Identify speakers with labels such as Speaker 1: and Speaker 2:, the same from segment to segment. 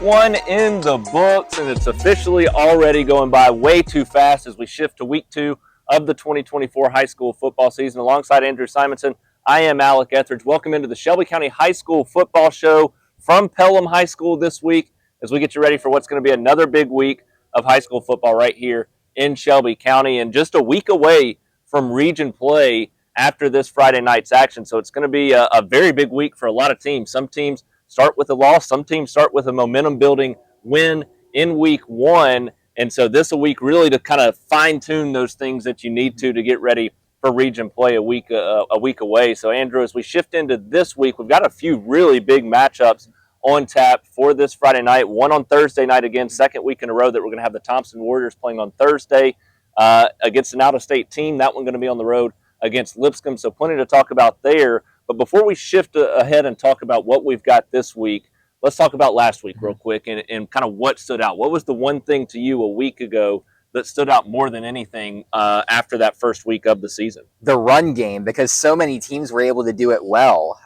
Speaker 1: one in the books, and it's officially already going by way too fast as we shift to week 2 of the 2024 high school football season. Alongside Andrew Simonson, I am Alec Etheridge. Welcome into the Shelby County High School football show from Pelham High School this week as we get you ready for what's going to be another big week of high school football right here in Shelby County, and just a week away from region play after this Friday night's action. So it's going to be a very big week for a lot of teams. Some teams start with a loss. Some teams start with a momentum-building win in week 1. And so this a week really to kind of fine-tune those things that you need to get ready for region play a week away. So, Andrew, as we shift into this week, we've got a few really big matchups on tap for this Friday night. One on Thursday night again, second week in a row that we're going to have the Thompson Warriors playing on Thursday against an out-of-state team. That one going to be on the road against Lipscomb. So plenty to talk about there. But before we shift ahead and talk about what we've got this week, let's talk about last week real quick and kind of what stood out. What was the one thing to you a week ago that stood out more than anything after that first week of the season?
Speaker 2: The run game, because so many teams were able to do it well.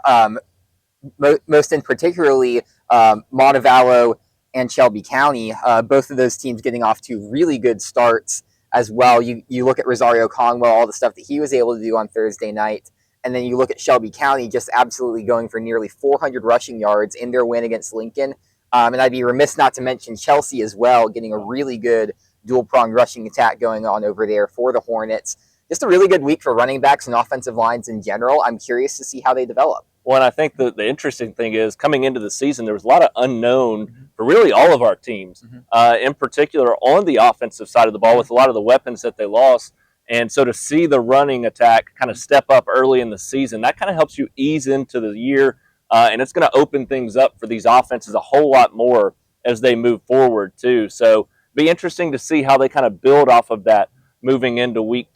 Speaker 2: Most in particularly Montevallo and Shelby County, both of those teams getting off to really good starts as well. You look at Rosario Conwell, all the stuff that he was able to do on Thursday night. And then you look at Shelby County just absolutely going for nearly 400 rushing yards in their win against Lincoln. And I'd be remiss not to mention Chelsea as well, getting a really good dual-pronged rushing attack going on over there for the Hornets. Just a really good week for running backs and offensive lines in general. I'm curious to see how they develop.
Speaker 1: Well, and I think the interesting thing is coming into the season, there was a lot of unknown for really all of our teams, in particular on the offensive side of the ball with a lot of the weapons that they lost. And so to see the running attack kind of step up early in the season, that kind of helps you ease into the year, and it's going to open things up for these offenses a whole lot more as they move forward too. So be interesting to see how they kind of build off of that moving into week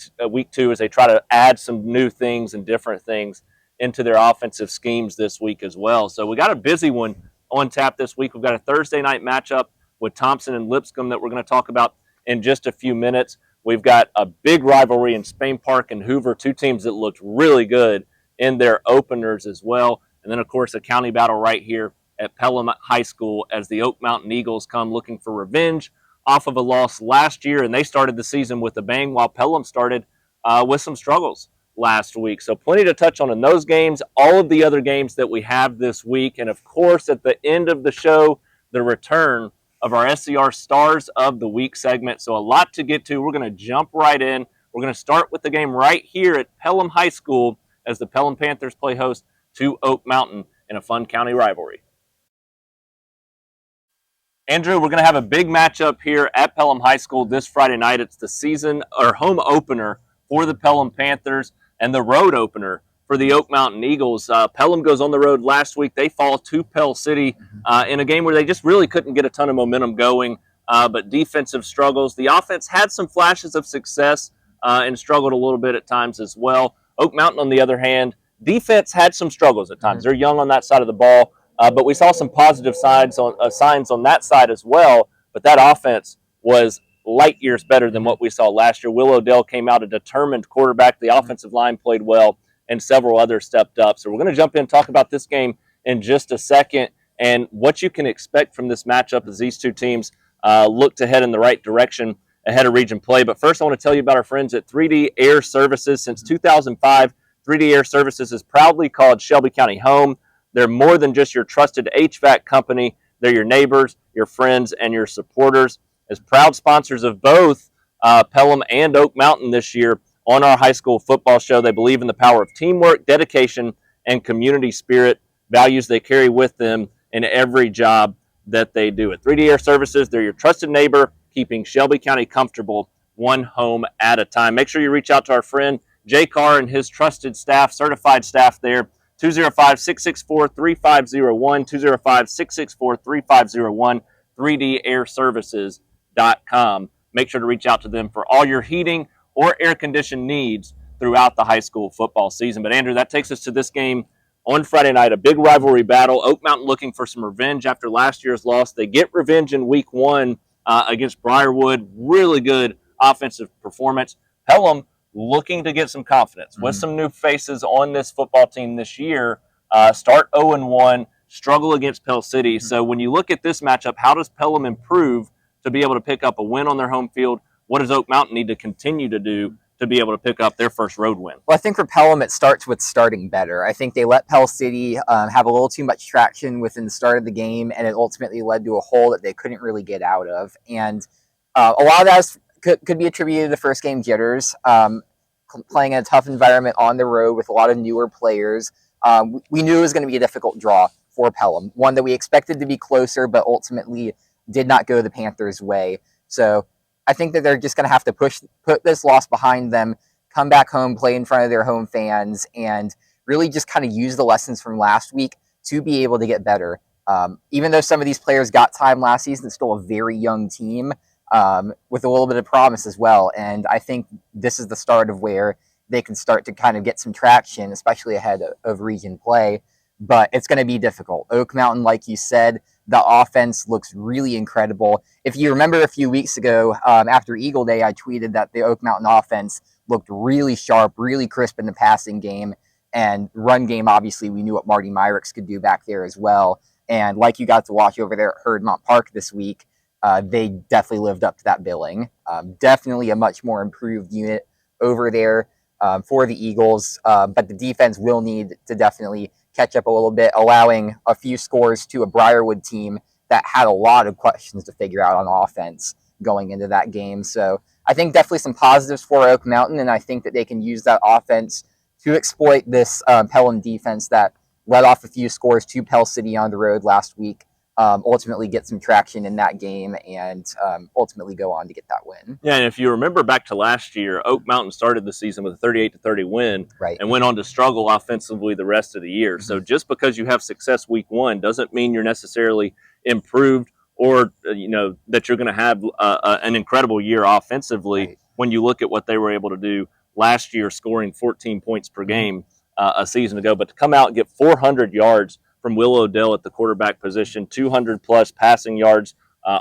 Speaker 1: 2 as they try to add some new things and different things into their offensive schemes this week as well. So we got a busy one on tap this week. We've got a Thursday night matchup with Thompson and Lipscomb that we're going to talk about in just a few minutes. We've got a big rivalry in Spain Park and Hoover, two teams that looked really good in their openers as well. And then, of course, a county battle right here at Pelham High School as the Oak Mountain Eagles come looking for revenge off of a loss last year. And they started the season with a bang while Pelham started with some struggles last week. So plenty to touch on in those games, all of the other games that we have this week. And, of course, at the end of the show, the return of our SCR Stars of the Week segment. So a lot to get to. We're going to jump right in. We're going to start with the game right here at Pelham High School as the Pelham Panthers play host to Oak Mountain in a fun county rivalry. Andrew, we're going to have a big matchup here at Pelham High School this Friday night. It's the season or home opener for the Pelham Panthers and the road opener for the Oak Mountain Eagles. Pelham goes on the road last week. They fall to Pell City in a game where they just really couldn't get a ton of momentum going, but defensive struggles. The offense had some flashes of success and struggled a little bit at times as well. Oak Mountain, on the other hand, defense had some struggles at times. They're young on that side of the ball, but we saw some positive signs on that side as well. But that offense was light years better than what we saw last year. Will Odell came out a determined quarterback. The offensive line played well, and several others stepped up. So we're going to jump in and talk about this game in just a second and what you can expect from this matchup as these two teams look to head in the right direction ahead of region play. But first, I want to tell you about our friends at 3D Air Services. Since 2005, 3D Air Services has proudly called Shelby County home. They're more than just your trusted HVAC company. They're your neighbors, your friends, and your supporters. As proud sponsors of both Pelham and Oak Mountain this year, on our high school football show, they believe in the power of teamwork, dedication, and community spirit, values they carry with them in every job that they do. At 3D Air Services, they're your trusted neighbor, keeping Shelby County comfortable one home at a time. Make sure you reach out to our friend Jay Carr and his trusted staff, certified staff there, 205-664-3501, 205-664-3501, 3dairservices.com. Make sure to reach out to them for all your heating or air condition needs throughout the high school football season. But Andrew, that takes us to this game on Friday night, a big rivalry battle. Oak Mountain looking for some revenge after last year's loss. They get revenge in week 1 against Briarwood. Really good offensive performance. Pelham looking to get some confidence with some new faces on this football team this year. Start 0-1, struggle against Pell City. So when you look at this matchup, how does Pelham improve to be able to pick up a win on their home field? What does Oak Mountain need to continue to do to be able to pick up their first road win?
Speaker 2: Well, I think for Pelham, it starts with starting better. I think they let Pell City have a little too much traction within the start of the game, and it ultimately led to a hole that they couldn't really get out of. And a lot of that could be attributed to first game jitters, playing in a tough environment on the road with a lot of newer players. We knew it was going to be a difficult draw for Pelham, one that we expected to be closer, but ultimately did not go the Panthers' way. So I think that they're just going to have to put this loss behind them, come back home, play in front of their home fans, and really just kind of use the lessons from last week to be able to get better. Even though some of these players got time last season, it's still a very young team with a little bit of promise as well. And I think this is the start of where they can start to kind of get some traction, especially ahead of region play. But it's going to be difficult. Oak Mountain, like you said, the offense looks really incredible. If you remember a few weeks ago, after Eagle Day, I tweeted that the Oak Mountain offense looked really sharp, really crisp in the passing game. And run game, obviously, we knew what Marty Myrick's could do back there as well. And like you got to watch over there at Herdmont Park this week, they definitely lived up to that billing. Definitely a much more improved unit over there for the Eagles. But the defense will need to definitely catch up a little bit, allowing a few scores to a Briarwood team that had a lot of questions to figure out on offense going into that game. So I think definitely some positives for Oak Mountain, and I think that they can use that offense to exploit this Pelham defense that let off a few scores to Pell City on the road last week, ultimately get some traction in that game, and ultimately go on to get that win.
Speaker 1: Yeah, and if you remember back to last year, Oak Mountain started the season with a 38-30 win,
Speaker 2: right,
Speaker 1: and went on to struggle offensively the rest of the year. So just because you have success week one doesn't mean you're necessarily improved, or that you're going to have an incredible year offensively.
Speaker 2: Right.
Speaker 1: When you look at what they were able to do last year, scoring 14 points per game a season ago, but to come out and get 400 yards from Will Odell at the quarterback position, 200 plus passing yards,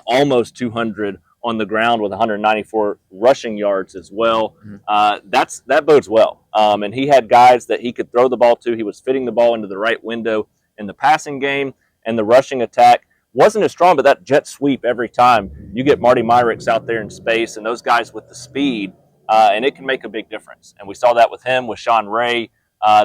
Speaker 1: almost 200 on the ground with 194 rushing yards as well. That bodes well. And he had guys that he could throw the ball to. He was fitting the ball into the right window in the passing game, and the rushing attack wasn't as strong, but that jet sweep every time you get Marty Myrick's out there in space and those guys with the speed, and it can make a big difference. And we saw that with him, with Sean Ray.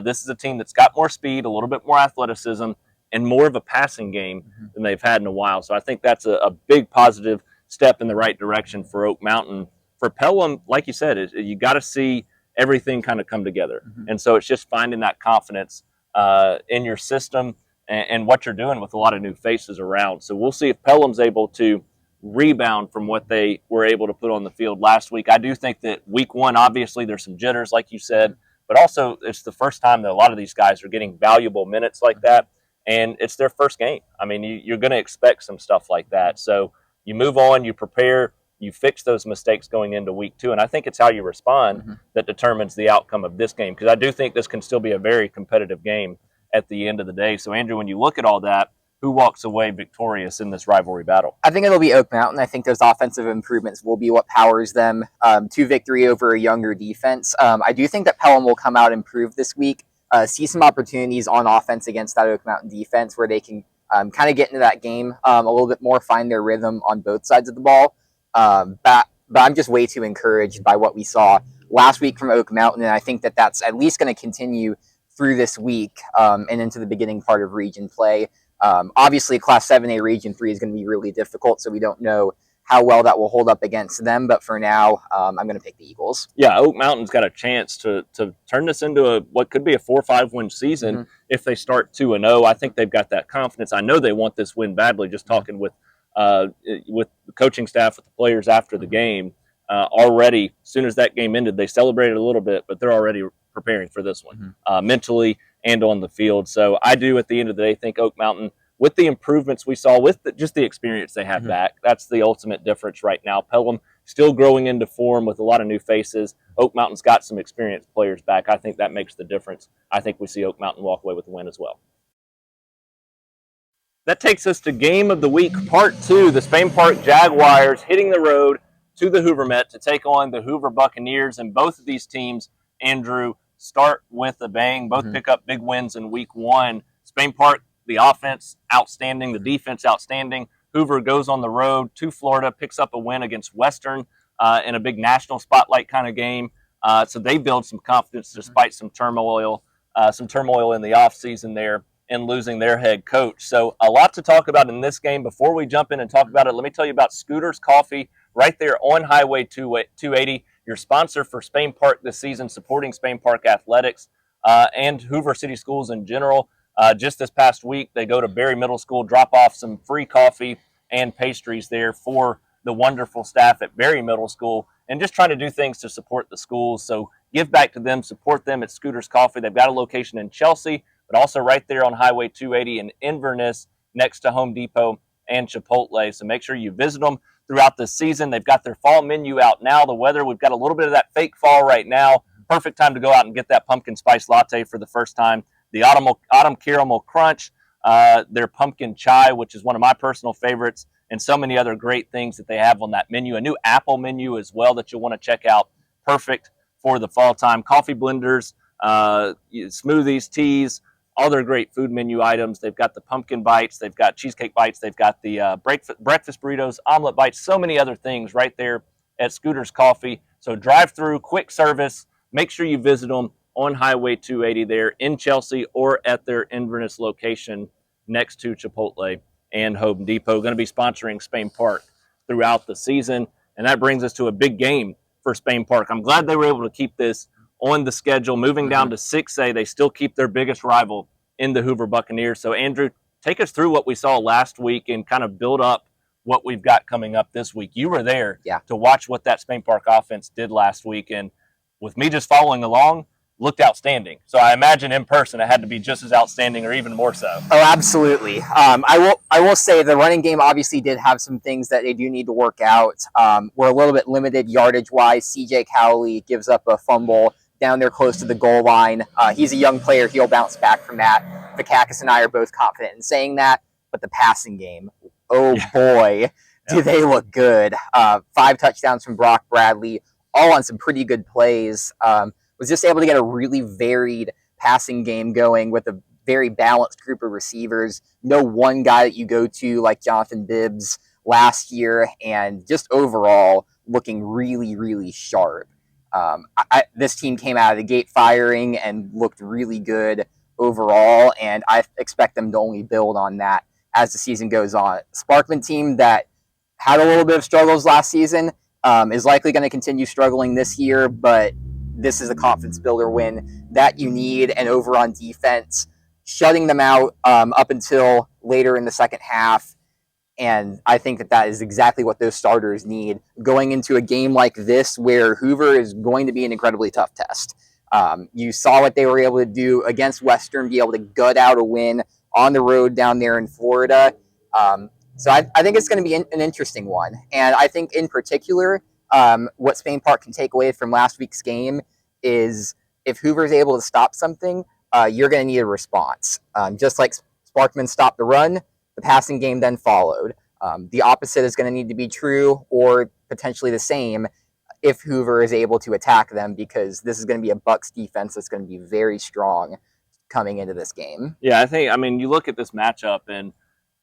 Speaker 1: This is a team that's got more speed, a little bit more athleticism, and more of a passing game than they've had in a while. So I think that's a big positive step in the right direction for Oak Mountain. For Pelham, like you said, you got to see everything kind of come together. And so it's just finding that confidence in your system and what you're doing with a lot of new faces around. So we'll see if Pelham's able to rebound from what they were able to put on the field last week. I do think that week one, obviously, there's some jitters, like you said, but also it's the first time that a lot of these guys are getting valuable minutes like that. And it's their first game. I mean, you're going to expect some stuff like that. So you move on, you prepare, you fix those mistakes going into week two. And I think it's how you respond that determines the outcome of this game, because I do think this can still be a very competitive game at the end of the day. So, Andrew, when you look at all that, who walks away victorious in this rivalry battle?
Speaker 2: I think it'll be Oak Mountain. I think those offensive improvements will be what powers them to victory over a younger defense. I do think that Pelham will come out improved this week. See some opportunities on offense against that Oak Mountain defense where they can kind of get into that game a little bit more, find their rhythm on both sides of the ball. But I'm just way too encouraged by what we saw last week from Oak Mountain, and I think that that's at least going to continue through this week and into the beginning part of region play. Obviously, Class 7A Region 3 is going to be really difficult, so we don't know how well that will hold up against them. But for now, I'm going to pick the Eagles.
Speaker 1: Yeah, Oak Mountain's got a chance to turn this into what could be a 4 or 5 win season if they start 2-0. I think they've got that confidence. I know they want this win badly. Just talking with the coaching staff, with the players after the game, already, as soon as that game ended, they celebrated a little bit, but they're already preparing for this one mentally and on the field. So I do, at the end of the day, think Oak Mountain, with the improvements we saw, with just the experience they have back, that's the ultimate difference right now. Pelham still growing into form with a lot of new faces. Oak Mountain's got some experienced players back. I think that makes the difference. I think we see Oak Mountain walk away with a win as well. That takes us to Game of the Week, Part 2. The Spain Park Jaguars hitting the road to the Hoover Met to take on the Hoover Buccaneers. And both of these teams, Andrew, start with a bang. Both pick up big wins in week one. Spain Park, The offense, outstanding. The defense, outstanding. Hoover goes on the road to Florida, picks up a win against Western in a big national spotlight kind of game. So they build some confidence despite some turmoil in the offseason there in losing their head coach. So a lot to talk about in this game. Before we jump in and talk about it, let me tell you about Scooters Coffee right there on Highway 280, your sponsor for Spain Park this season, supporting Spain Park athletics and Hoover City Schools in general. Just this past week, they go to Berry Middle School, drop off some free coffee and pastries there for the wonderful staff at Berry Middle School, and just trying to do things to support the schools. So give back to them, support them at Scooters Coffee. They've got a location in Chelsea, but also right there on Highway 280 in Inverness next to Home Depot and Chipotle. So make sure you visit them throughout the season. They've got their fall menu out now. The weather, we've got a little bit of that fake fall right now. Perfect time to go out and get that pumpkin spice latte for the first time. The autumn caramel crunch, their pumpkin chai, which is one of my personal favorites, and so many other great things that they have on that menu. A new apple menu as well that you'll want to check out. Perfect for the fall time. Coffee blenders, smoothies, teas, all their great food menu items. They've got the pumpkin bites. They've got cheesecake bites. They've got the breakfast burritos, omelet bites, so many other things right there at Scooters Coffee. So drive through, quick service. Make sure you visit them on Highway 280 there in Chelsea or at their Inverness location next to Chipotle and Home Depot. Going to be sponsoring Spain Park throughout the season. And that brings us to a big game for Spain Park. I'm glad they were able to keep this on the schedule. Moving down to 6A, they still keep their biggest rival in the Hoover Buccaneers. So, Andrew, take us through what we saw last week and kind of build up what we've got coming up this week. You were there to watch what that Spain Park offense did last week. And with me just following along, looked outstanding. So I imagine in person it had to be just as outstanding or even more so.
Speaker 2: Oh, absolutely. I will say the running game obviously did have some things that they do need to work out. We're a little bit limited yardage-wise. CJ Cowley gives up a fumble down there close to the goal line. He's a young player. He'll bounce back from that. Vakakis and I are both confident in saying that. But the passing game, boy, do they look good. 5 touchdowns from Brock Bradley, all on some pretty good plays. Was just able to get a really varied passing game going with a very balanced group of receivers. No one guy that you go to like Jonathan Bibbs last year, and just overall looking really, really sharp. This team came out of the gate firing and looked really good overall, and I expect them to only build on that as the season goes on. Sparkman team that had a little bit of struggles last season is likely going to continue struggling this year, but this is a confidence builder win that you need. And over on defense, shutting them out up until later in the second half. And I think that is exactly what those starters need going into a game like this where Hoover is going to be an incredibly tough test. You saw what they were able to do against Western, be able to gut out a win on the road down there in Florida. So I think it's going to be an interesting one. And I think in particular, what Spain Park can take away from last week's game is if Hoover's able to stop something, you're going to need a response. Just like Sparkman stopped the run, the passing game then followed. The opposite is going to need to be true, or potentially the same, if Hoover is able to attack them, because this is going to be a Bucs defense that's going to be very strong coming into this game.
Speaker 1: Yeah, I mean, you look at this matchup, and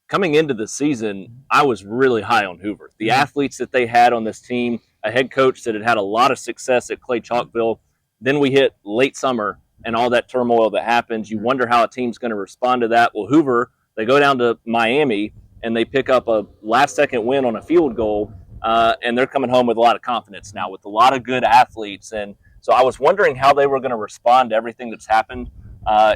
Speaker 1: coming into the season, I was really high on Hoover. The athletes that they had on this team, a head coach that had had a lot of success at Clay Chalkville. Then we hit late summer and all that turmoil that happens. You wonder how a team's going to respond to that. Well, Hoover, they go down to Miami and they pick up a last-second win on a field goal, and they're coming home with a lot of confidence now with a lot of good athletes. And so I was wondering how they were going to respond to everything that's happened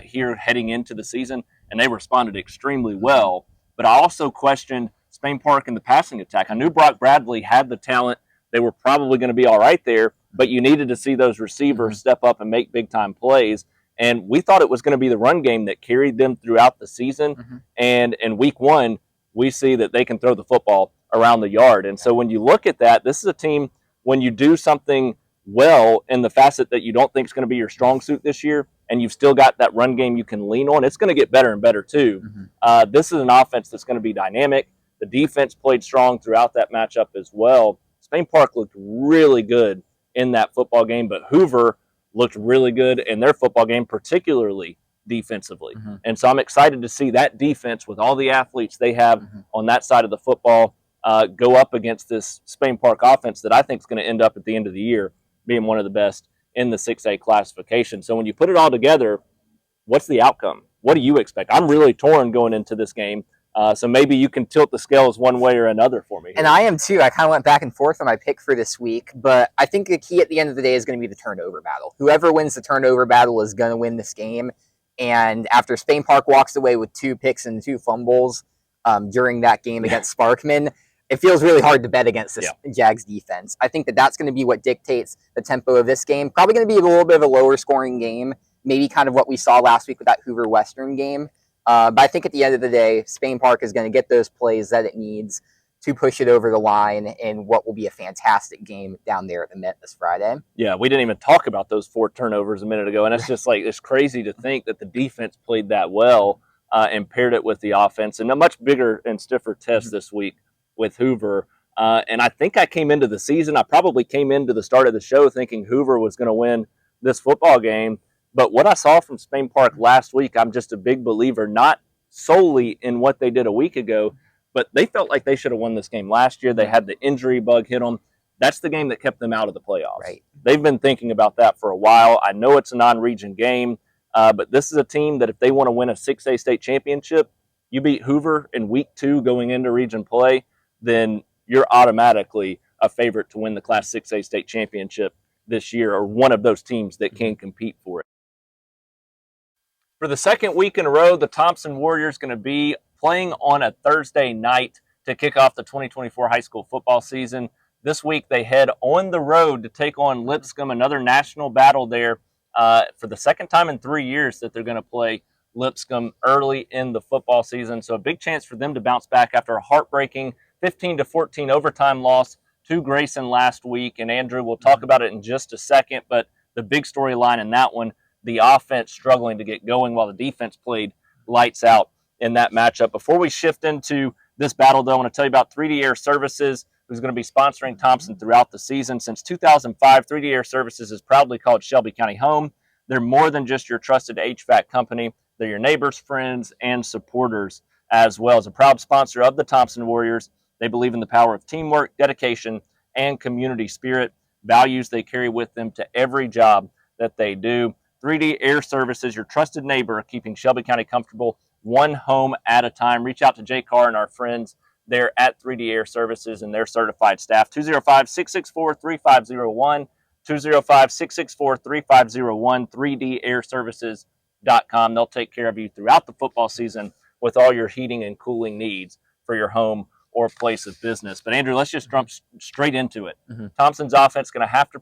Speaker 1: here heading into the season, and they responded extremely well. But I also questioned Spain Park in the passing attack. I knew Brock Bradley had the talent. They were probably going to be all right there, but you needed to see those receivers step up and make big-time plays. And we thought it was going to be the run game that carried them throughout the season. And in week 1, we see that they can throw the football around the yard. And so when you look at that, this is a team, when you do something well in the facet that you don't think is going to be your strong suit this year, and you've still got that run game you can lean on, it's going to get better and better too. This is an offense that's going to be dynamic. The defense played strong throughout that matchup as well. Spain Park looked really good in that football game, but Hoover looked really good in their football game, particularly defensively. And so I'm excited to see that defense with all the athletes they have on that side of the football go up against this Spain Park offense that I think is going to end up at the end of the year being one of the best in the 6A classification. So when you put it all together, what's the outcome? What do you expect? I'm really torn going into this game. So maybe you can tilt the scales one way or another for me here.
Speaker 2: And I am too. I kind of went back and forth on my pick for this week, but I think the key at the end of the day is going to be the turnover battle. Whoever wins the turnover battle is going to win this game. And after Spain Park walks away with 2 picks and 2 fumbles during that game against Sparkman, it feels really hard to bet against this Jags defense. I think that that's going to be what dictates the tempo of this game. Probably going to be a little bit of a lower scoring game, maybe kind of what we saw last week with that Hoover Western game. But I think at the end of the day, Spain Park is going to get those plays that it needs to push it over the line in what will be a fantastic game down there at the Met this Friday.
Speaker 1: Yeah, we didn't even talk about those 4 turnovers a minute ago, and it's just like it's crazy to think that the defense played that well and paired it with the offense. And a much bigger and stiffer test this week with Hoover. And I think I came into the season, I probably came into the start of the show thinking Hoover was going to win this football game. But what I saw from Spain Park last week, I'm just a big believer, not solely in what they did a week ago, but they felt like they should have won this game last year. They had the injury bug hit them. That's the game that kept them out of the playoffs.
Speaker 2: Right.
Speaker 1: They've been thinking about that for a while. I know it's a non-region game, but this is a team that if they want to win a 6A state championship, you beat Hoover in week 2 going into region play, then you're automatically a favorite to win the Class 6A state championship this year, or one of those teams that can compete for it. For the second week in a row, the Thompson Warriors going to be playing on a Thursday night to kick off the 2024 high school football season. This week they head on the road to take on Lipscomb, another national battle there for the second time in 3 years that they're going to play Lipscomb early in the football season. So a big chance for them to bounce back after a heartbreaking 15-14 overtime loss to Grayson last week. And Andrew, we'll talk about it in just a second, but the big storyline in that one, the offense struggling to get going while the defense played lights out in that matchup. Before we shift into this battle, though, I want to tell you about 3D Air Services, who's going to be sponsoring Thompson throughout the season. Since 2005, 3D Air Services has proudly called Shelby County home. They're more than just your trusted HVAC company. They're your neighbors, friends, and supporters as well. As a proud sponsor of the Thompson Warriors, they believe in the power of teamwork, dedication, and community spirit, values they carry with them to every job that they do. 3D Air Services, your trusted neighbor, keeping Shelby County comfortable one home at a time. Reach out to Jay Carr and our friends there at 3D Air Services and their certified staff. 205-664-3501, 205-664-3501, 3dairservices.com. They'll take care of you throughout the football season with all your heating and cooling needs for your home or place of business. But Andrew, let's just jump straight into it. Thompson's offense is going to have to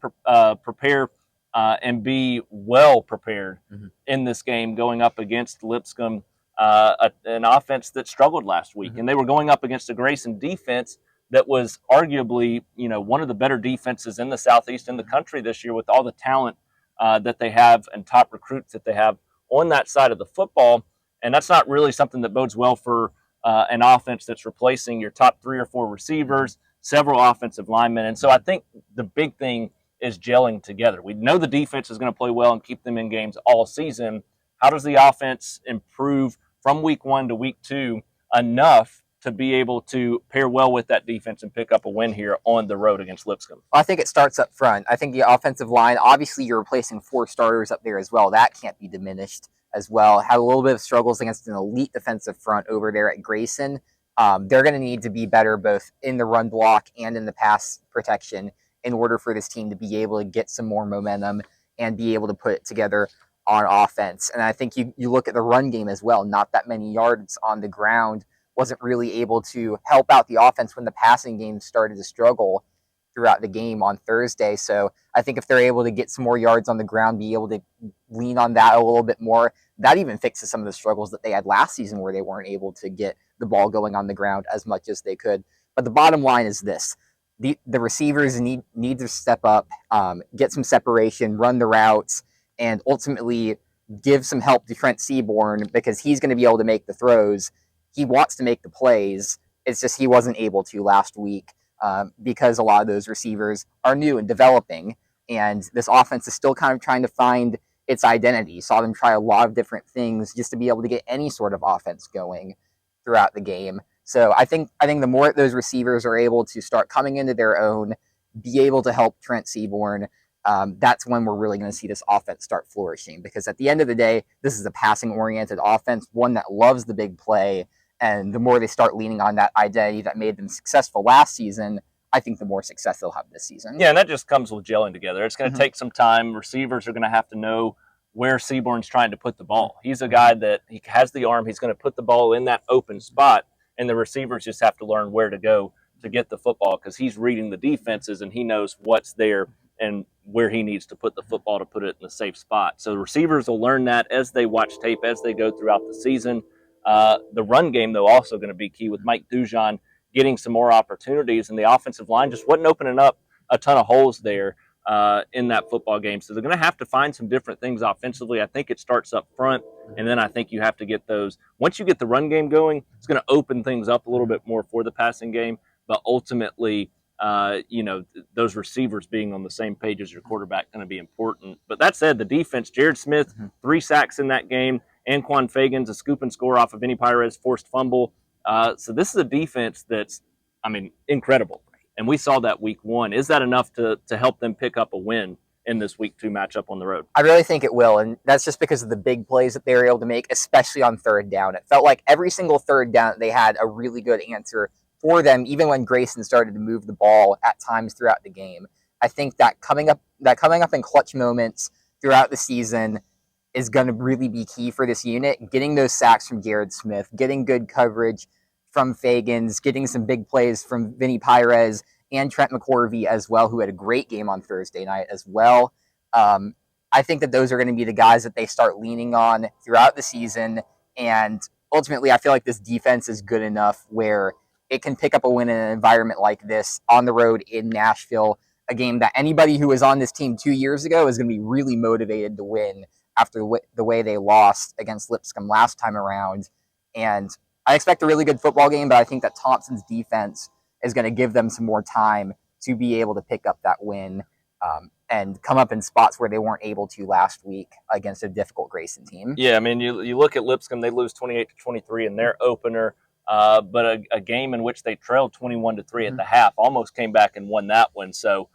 Speaker 1: prepare and be well prepared in this game going up against Lipscomb, an offense that struggled last week. And they were going up against a Grayson defense that was arguably, one of the better defenses in the Southeast in the country this year with all the talent that they have and top recruits that they have on that side of the football. And that's not really something that bodes well for an offense that's replacing your top 3 or 4 receivers, several offensive linemen. And so I think the big thing is gelling together. We know the defense is going to play well and keep them in games all season. How does the offense improve from week 1 to week 2 enough to be able to pair well with that defense and pick up a win here on the road against Lipscomb?
Speaker 2: Well, I think it starts up front. I think the offensive line, obviously you're replacing 4 starters up there as well. That can't be diminished as well. Had a little bit of struggles against an elite defensive front over there at Grayson. They're going to need to be better both in the run block and in the pass protection in order for this team to be able to get some more momentum and be able to put it together on offense. And I think you look at the run game as well, not that many yards on the ground, wasn't really able to help out the offense when the passing game started to struggle throughout the game on Thursday. So I think if they're able to get some more yards on the ground, be able to lean on that a little bit more, that even fixes some of the struggles that they had last season where they weren't able to get the ball going on the ground as much as they could. But the bottom line is this. The receivers need to step up, get some separation, run the routes, and ultimately give some help to Trent Seaborn because he's going to be able to make the throws. He wants to make the plays. It's just he wasn't able to last week because a lot of those receivers are new and developing, and this offense is still kind of trying to find its identity. Saw them try a lot of different things just to be able to get any sort of offense going throughout the game. So I think the more those receivers are able to start coming into their own, be able to help Trent Seaborn, that's when we're really going to see this offense start flourishing. Because at the end of the day, this is a passing-oriented offense, one that loves the big play. And the more they start leaning on that identity that made them successful last season, I think the more success they'll have this season.
Speaker 1: Yeah, and that just comes with gelling together. It's going to take some time. Receivers are going to have to know where Seaborn's trying to put the ball. He's a guy that he has the arm. He's going to put the ball in that open spot, and the receivers just have to learn where to go to get the football because he's reading the defenses and he knows what's there and where he needs to put the football to put it in the safe spot. So the receivers will learn that as they watch tape, as they go throughout the season. The run game, though, also going to be key with Mike Dujon getting some more opportunities, and the offensive line just wasn't opening up a ton of holes there in that football game. So they're going to have to find some different things offensively. I think it starts up front, and then I think you have to get those. Once you get the run game going, it's going to open things up a little bit more for the passing game, but ultimately, those receivers being on the same page as your quarterback going to be important. But that said, the defense, Jared Smith, 3 sacks in that game. Anquan Fagan's a scoop and score off of Vinny Pires' forced fumble. So this is a defense that's, incredible. And we saw that week 1. Is that enough to help them pick up a win in this week 2 matchup on the road?
Speaker 2: I really think it will, and that's just because of the big plays that they were able to make, especially on third down. It felt like every single third down they had a really good answer for them, even when Grayson started to move the ball at times throughout the game. I think that coming up in clutch moments throughout the season is going to really be key for this unit. Getting those sacks from Jared Smith, getting good coverage from Fagans, getting some big plays from Vinny Pires and Trent McCorvey as well, who had a great game on Thursday night as well. I think that those are going to be the guys that they start leaning on throughout the season. And ultimately, I feel like this defense is good enough where it can pick up a win in an environment like this on the road in Nashville, a game that anybody who was on this team 2 years ago is going to be really motivated to win after the way they lost against Lipscomb last time around. And I expect a really good football game, but I think that Thompson's defense is going to give them some more time to be able to pick up that win and come up in spots where they weren't able to last week against a difficult Grayson team.
Speaker 1: Yeah, you look at Lipscomb, they lose 28-23 in their opener, but a game in which they trailed 21-3 at the half, almost came back and won that one. So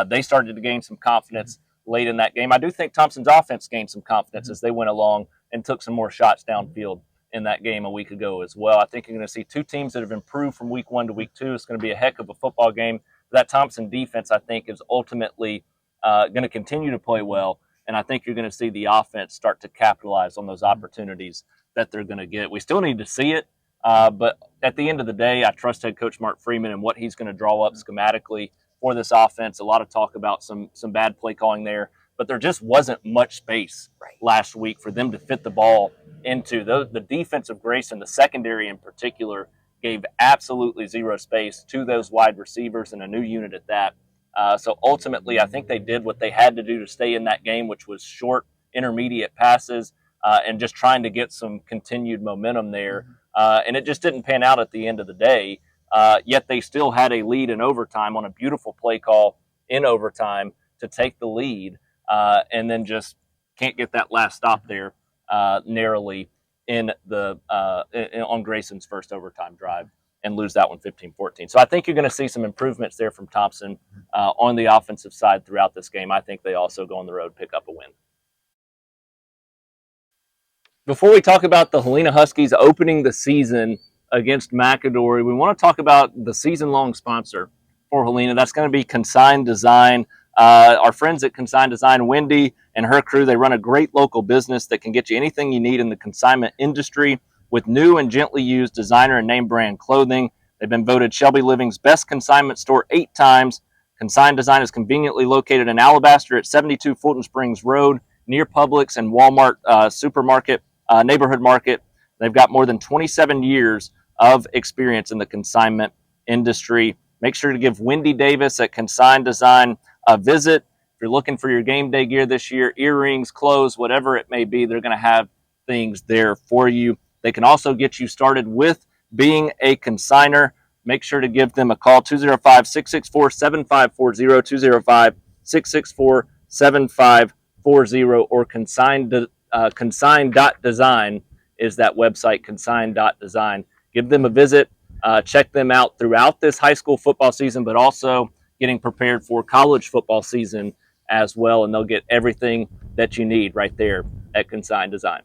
Speaker 1: they started to gain some confidence late in that game. I do think Thompson's offense gained some confidence as they went along and took some more shots downfield in that game a week ago as well. I think you're going to see 2 teams that have improved from week 1 to week 2. It's going to be a heck of a football game. That Thompson defense, I think, is ultimately going to continue to play well, and I think you're going to see the offense start to capitalize on those opportunities that they're going to get. We still need to see it, but at the end of the day, I trust head coach Mark Freeman and what he's going to draw up schematically for this offense. A lot of talk about some bad play calling there, but there just wasn't much space last week for them to fit the ball into. The defense of Grayson, the secondary in particular, gave absolutely zero space to those wide receivers and a new unit at that. So ultimately, I think they did what they had to do to stay in that game, which was short, intermediate passes and just trying to get some continued momentum there. And it just didn't pan out at the end of the day. Yet they still had a lead in overtime on a beautiful play call in overtime to take the lead, and then just can't get that last stop there narrowly on Grayson's first overtime drive and lose that one 15-14. So I think you're going to see some improvements there from Thompson on the offensive side throughout this game. I think they also go on the road, pick up a win. Before we talk about the Helena Huskies opening the season against McAdory, we want to talk about the season-long sponsor for Helena. That's going to be Consign Design. Our friends at Consign Design, Wendy and her crew, they run a great local business that can get you anything you need in the consignment industry with new and gently used designer and name brand clothing. They've been voted Shelby Living's best consignment store 8 times. Consign Design is conveniently located in Alabaster at 72 Fulton Springs Road, near Publix and Walmart supermarket, neighborhood market. They've got more than 27 years of experience in the consignment industry. Make sure to give Wendy Davis at Consign Design a visit. If you're looking for your game day gear this year, earrings, clothes, whatever it may be, they're going to have things there for you. They can also get you started with being a consigner. Make sure to give them a call, 205-664-7540, or consign.design is that website, consign.design. Give them a visit. Check them out throughout this high school football season, but also getting prepared for college football season as well, and they'll get everything that you need right there at Consign Design.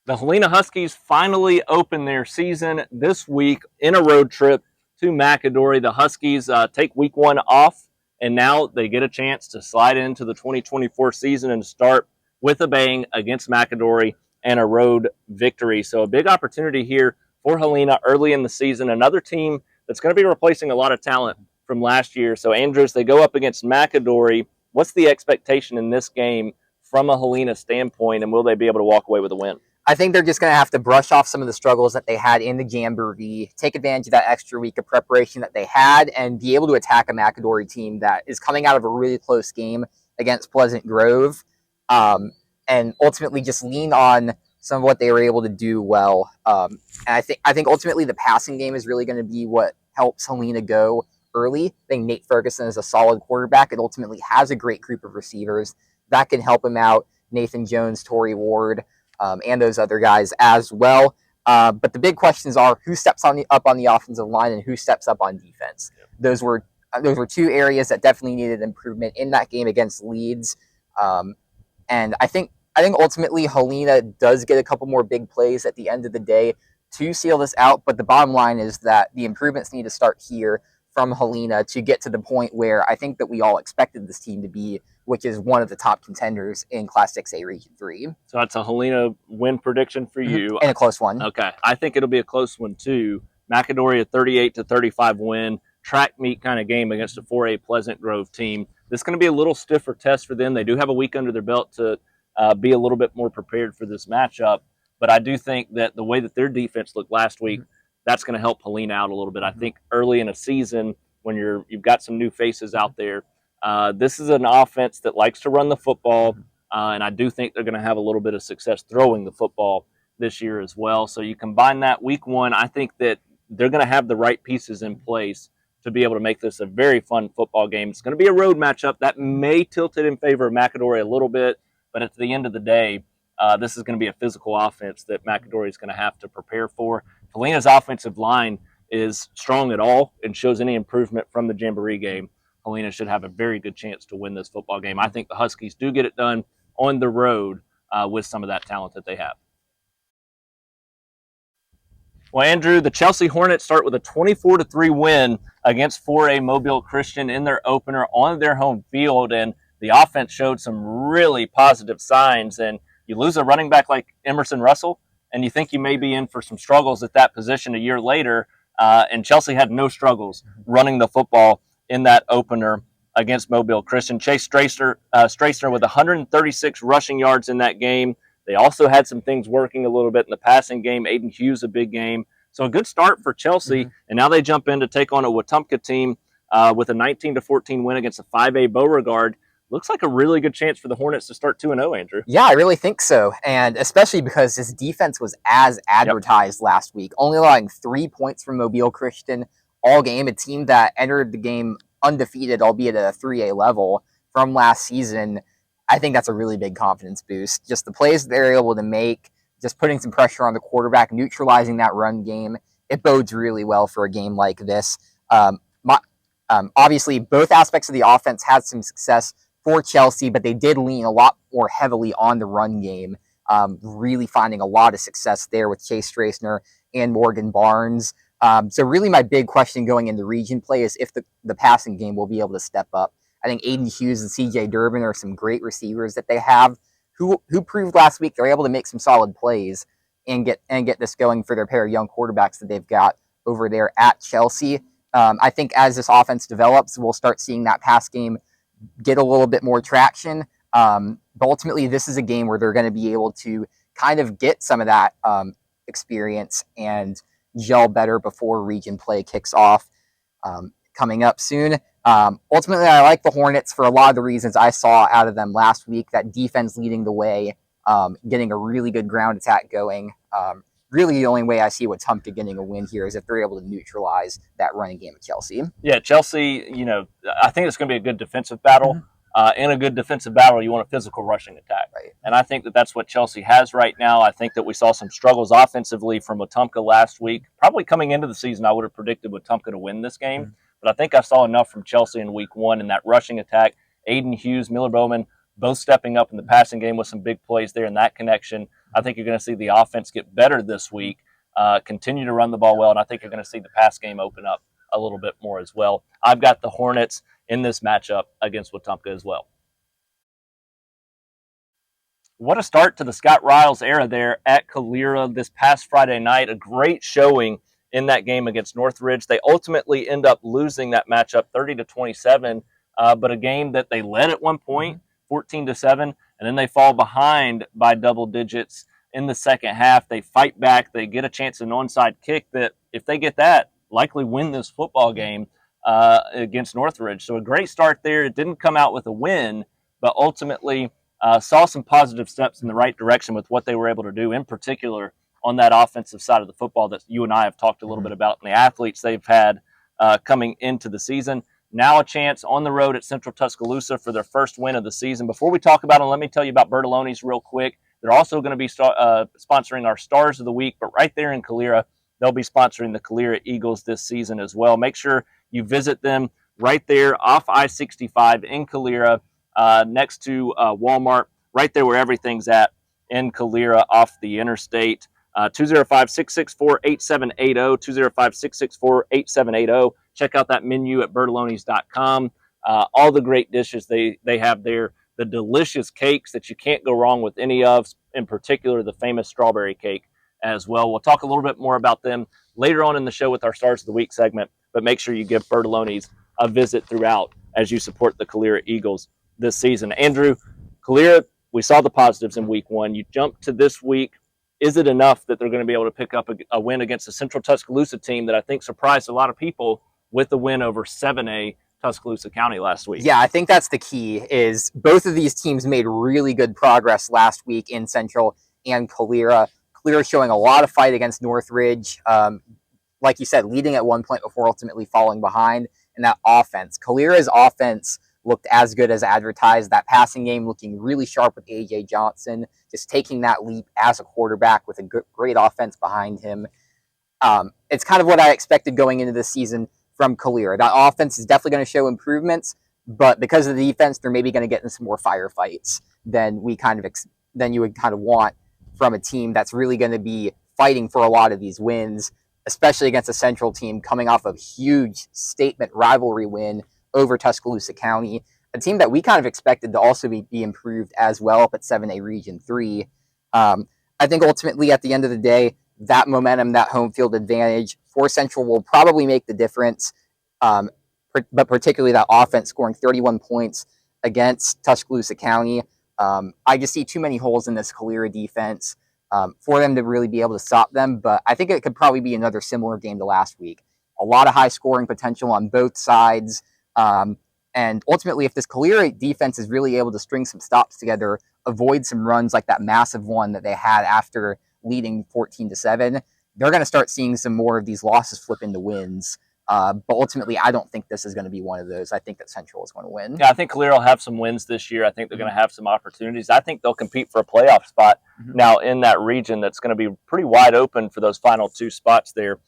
Speaker 1: The Helena Huskies finally opened their season this week in a road trip to McAdory. The Huskies take week 1 off, and now they get a chance to slide into the 2024 season and start with a bang against McAdory and a road victory. So a big opportunity here for Helena early in the season. Another team that's going to be replacing a lot of talent from last year. So Andrews, they go up against McAdory. What's the expectation in this game from a Helena standpoint, and will they be able to walk away with a win?
Speaker 2: I think they're just going to have to brush off some of the struggles that they had in the Jamboree, take advantage of that extra week of preparation that they had, and be able to attack a McAdory team that is coming out of a really close game against Pleasant Grove, and ultimately just lean on some of what they were able to do well. And I think ultimately the passing game is really going to be what helps Helena go early. I think Nate Ferguson is a solid quarterback and ultimately has a great group of receivers that can help him out. Nathan Jones, Torrey Ward, and those other guys as well. But the big questions are who steps up on the offensive line and who steps up on defense. Yep. Those were two areas that definitely needed improvement in that game against Leeds. And I think ultimately Helena does get a couple more big plays at the end of the day to seal this out. But the bottom line is that the improvements need to start here from Helena to get to the point where I think that we all expected this team to be, which is one of the top contenders in Class 6A Region 3.
Speaker 1: So that's a Helena win prediction for you.
Speaker 2: And a close one.
Speaker 1: Okay. I think it'll be a close one, too. McAdory, a 38-35 win. Track meet kind of game against a 4A Pleasant Grove team. This is going to be a little stiffer test for them. They do have a week under their belt to be a little bit more prepared for this matchup. But I do think that the way that their defense looked last week, that's going to help Helena out a little bit. I think early in a season, when you've got some new faces out there, this is an offense that likes to run the football, and I do think they're going to have a little bit of success throwing the football this year as well. So you combine that week 1, I think that they're going to have the right pieces in place to be able to make this a very fun football game. It's going to be a road matchup that may tilt it in favor of McAdory a little bit, but at the end of the day, this is going to be a physical offense that McAdory is going to have to prepare for. Helena's offensive line is strong at all and shows any improvement from the Jamboree game. Helena should have a very good chance to win this football game. I think the Huskies do get it done on the road with some of that talent that they have. Well, Andrew, the Chelsea Hornets start with a 24-3 win against 4A Mobile Christian in their opener on their home field, and the offense showed some really positive signs. And you lose a running back like Emerson Russell, and you think you may be in for some struggles at that position a year later, and Chelsea had no struggles running the football in that opener against Mobile Christian. Chase Stracer with 136 rushing yards in that game. They also had some things working a little bit in the passing game. Aiden Hughes, a big game. So a good start for Chelsea, and now they jump in to take on a Wetumpka team with a 19-14 win against a 5A Beauregard. Looks like a really good chance for the Hornets to start 2-0, Andrew.
Speaker 2: Yeah, I really think so, and especially because his defense was as advertised last week, only allowing 3 points from Mobile Christian all game, a team that entered the game undefeated, albeit at a 3A level from last season. I think that's a really big confidence boost. Just the plays they're able to make, just putting some pressure on the quarterback, neutralizing that run game, it bodes really well for a game like this. Obviously, both aspects of the offense had some success for Chelsea, but they did lean a lot more heavily on the run game, really finding a lot of success there with Chase Stracer and Morgan Barnes. So really my big question going into region play is if the passing game will be able to step up. I think Aiden Hughes and CJ Durbin are some great receivers that they have who proved last week they're able to make some solid plays and get this going for their pair of young quarterbacks that they've got over there at Chelsea. I think as this offense develops, we'll start seeing that pass game get a little bit more traction. But ultimately, this is a game where they're going to be able to kind of get some of that experience and gel better before region play kicks off coming up soon. Ultimately, I like the Hornets for a lot of the reasons I saw out of them last week. That defense leading the way, getting a really good ground attack going. Really, the only way I see Wetumpka getting a win here is if they're able to neutralize that running game of Chelsea.
Speaker 1: Yeah, Chelsea, I think it's going to be a good defensive battle. in a good defensive battle, you want a physical rushing attack.
Speaker 2: Right.
Speaker 1: And I think that that's what Chelsea has right now. I think that we saw some struggles offensively from Wetumpka last week. Probably coming into the season, I would have predicted Wetumpka to win this game. But I think I saw enough from Chelsea in week one in that rushing attack. Aiden Hughes, Miller Bowman, both stepping up in the passing game with some big plays there in that connection. I think you're going to see the offense get better this week, continue to run the ball well, and I think you're going to see the pass game open up a little bit more as well. I've got the Hornets in this matchup against Wetumpka as well. What a start to the Scott Riles era there at Calera this past Friday night. A great showing in that game against Northridge. They ultimately end up losing that matchup 30-27, but a game that they led at one point, 14-7, and then they fall behind by double digits in the second half. They fight back. They get a chance at an onside kick that, if they get that, likely win this football game against Northridge. So a great start there. It didn't come out with a win, but ultimately saw some positive steps in the right direction with what they were able to do, in particular on that offensive side of the football that you and I have talked a little bit about, and the athletes they've had coming into the season. Now a chance on the road at Central-Tuscaloosa for their first win of the season. Before we talk about them, let me tell you about Bertoloni's real quick. They're also going to be sponsoring our Stars of the Week, but right there in Calera, they'll be sponsoring the Calera Eagles this season as well. Make sure you visit them right there off I-65 in Calera, next to Walmart, right there where everything's at in Calera off the interstate. 205-664-8780, 205-664-8780. Check out that menu at bertolonis.com. All the great dishes they have there, the delicious cakes that you can't go wrong with any of, in particular the famous strawberry cake as well. We'll talk a little bit more about them later on in the show with our Stars of the Week segment, but make sure you give Bertoloni's a visit throughout as you support the Calera Eagles this season. Andrew, Calera, we saw the positives in week one. You jump to this week. Is it enough that they're going to be able to pick up a win against a Central-Tuscaloosa team that I think surprised a lot of people with the win over 7A Tuscaloosa County last week?
Speaker 2: Yeah, I think that's the key, is both of these teams made really good progress last week in Central and Calera. Calera showing a lot of fight against Northridge. Like you said, leading at one point before ultimately falling behind. And that offense, Calera's offense looked as good as advertised. That passing game looking really sharp with A.J. Johnson, just taking that leap as a quarterback with a great offense behind him. It's kind of what I expected going into this season from Calera. That offense is definitely going to show improvements, but because of the defense, they're maybe going to get in some more firefights than you would kind of want from a team that's really going to be fighting for a lot of these wins, especially against a Central team coming off a huge statement rivalry win over Tuscaloosa County, a team that we kind of expected to also be improved as well up at 7A Region 3. I think ultimately at the end of the day, that momentum, that home field advantage for Central will probably make the difference, but particularly that offense scoring 31 points against Tuscaloosa County. I just see too many holes in this Calera defense for them to really be able to stop them, but I think it could probably be another similar game to last week. A lot of high scoring potential on both sides. And ultimately, if this Calera defense is really able to string some stops together, avoid some runs like that massive one that they had after leading 14-7, they're going to start seeing some more of these losses flip into wins. But ultimately, I don't think this is going to be one of those. I think that Central is going to win.
Speaker 1: Yeah, I think Calera will have some wins this year. I think they're going to have some opportunities. I think they'll compete for a playoff spot now in that region that's going to be pretty wide open for those final two spots there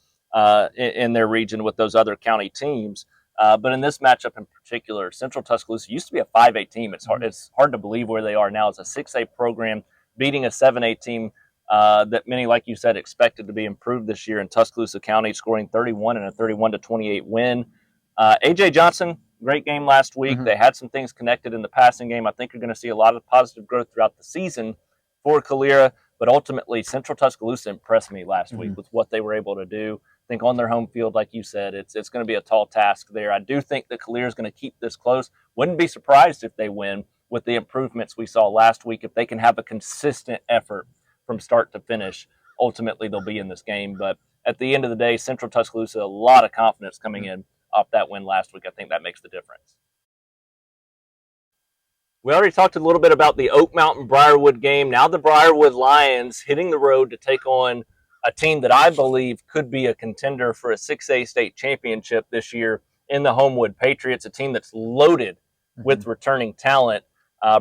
Speaker 1: in their region with those other county teams. But in this matchup in particular, Central-Tuscaloosa used to be a 5A team. It's hard to believe where they are now as a 6A program, beating a 7A team that many, like you said, expected to be improved this year in Tuscaloosa County, scoring 31 and a 31-28 win. A.J. Johnson, great game last week. They had some things connected in the passing game. I think you're going to see a lot of positive growth throughout the season for Calera, but ultimately Central-Tuscaloosa impressed me last week with what they were able to do. I think on their home field, like you said, it's going to be a tall task there. I do think that Calera is going to keep this close. Wouldn't be surprised if they win with the improvements we saw last week. If they can have a consistent effort from start to finish, ultimately they'll be in this game. But at the end of the day, Central-Tuscaloosa, a lot of confidence coming in off that win last week. I think that makes the difference. We already talked a little bit about the Oak Mountain Briarwood game. Now the Briarwood Lions hitting the road to take on a team that I believe could be a contender for a 6A state championship this year in the Homewood Patriots, a team that's loaded with returning talent.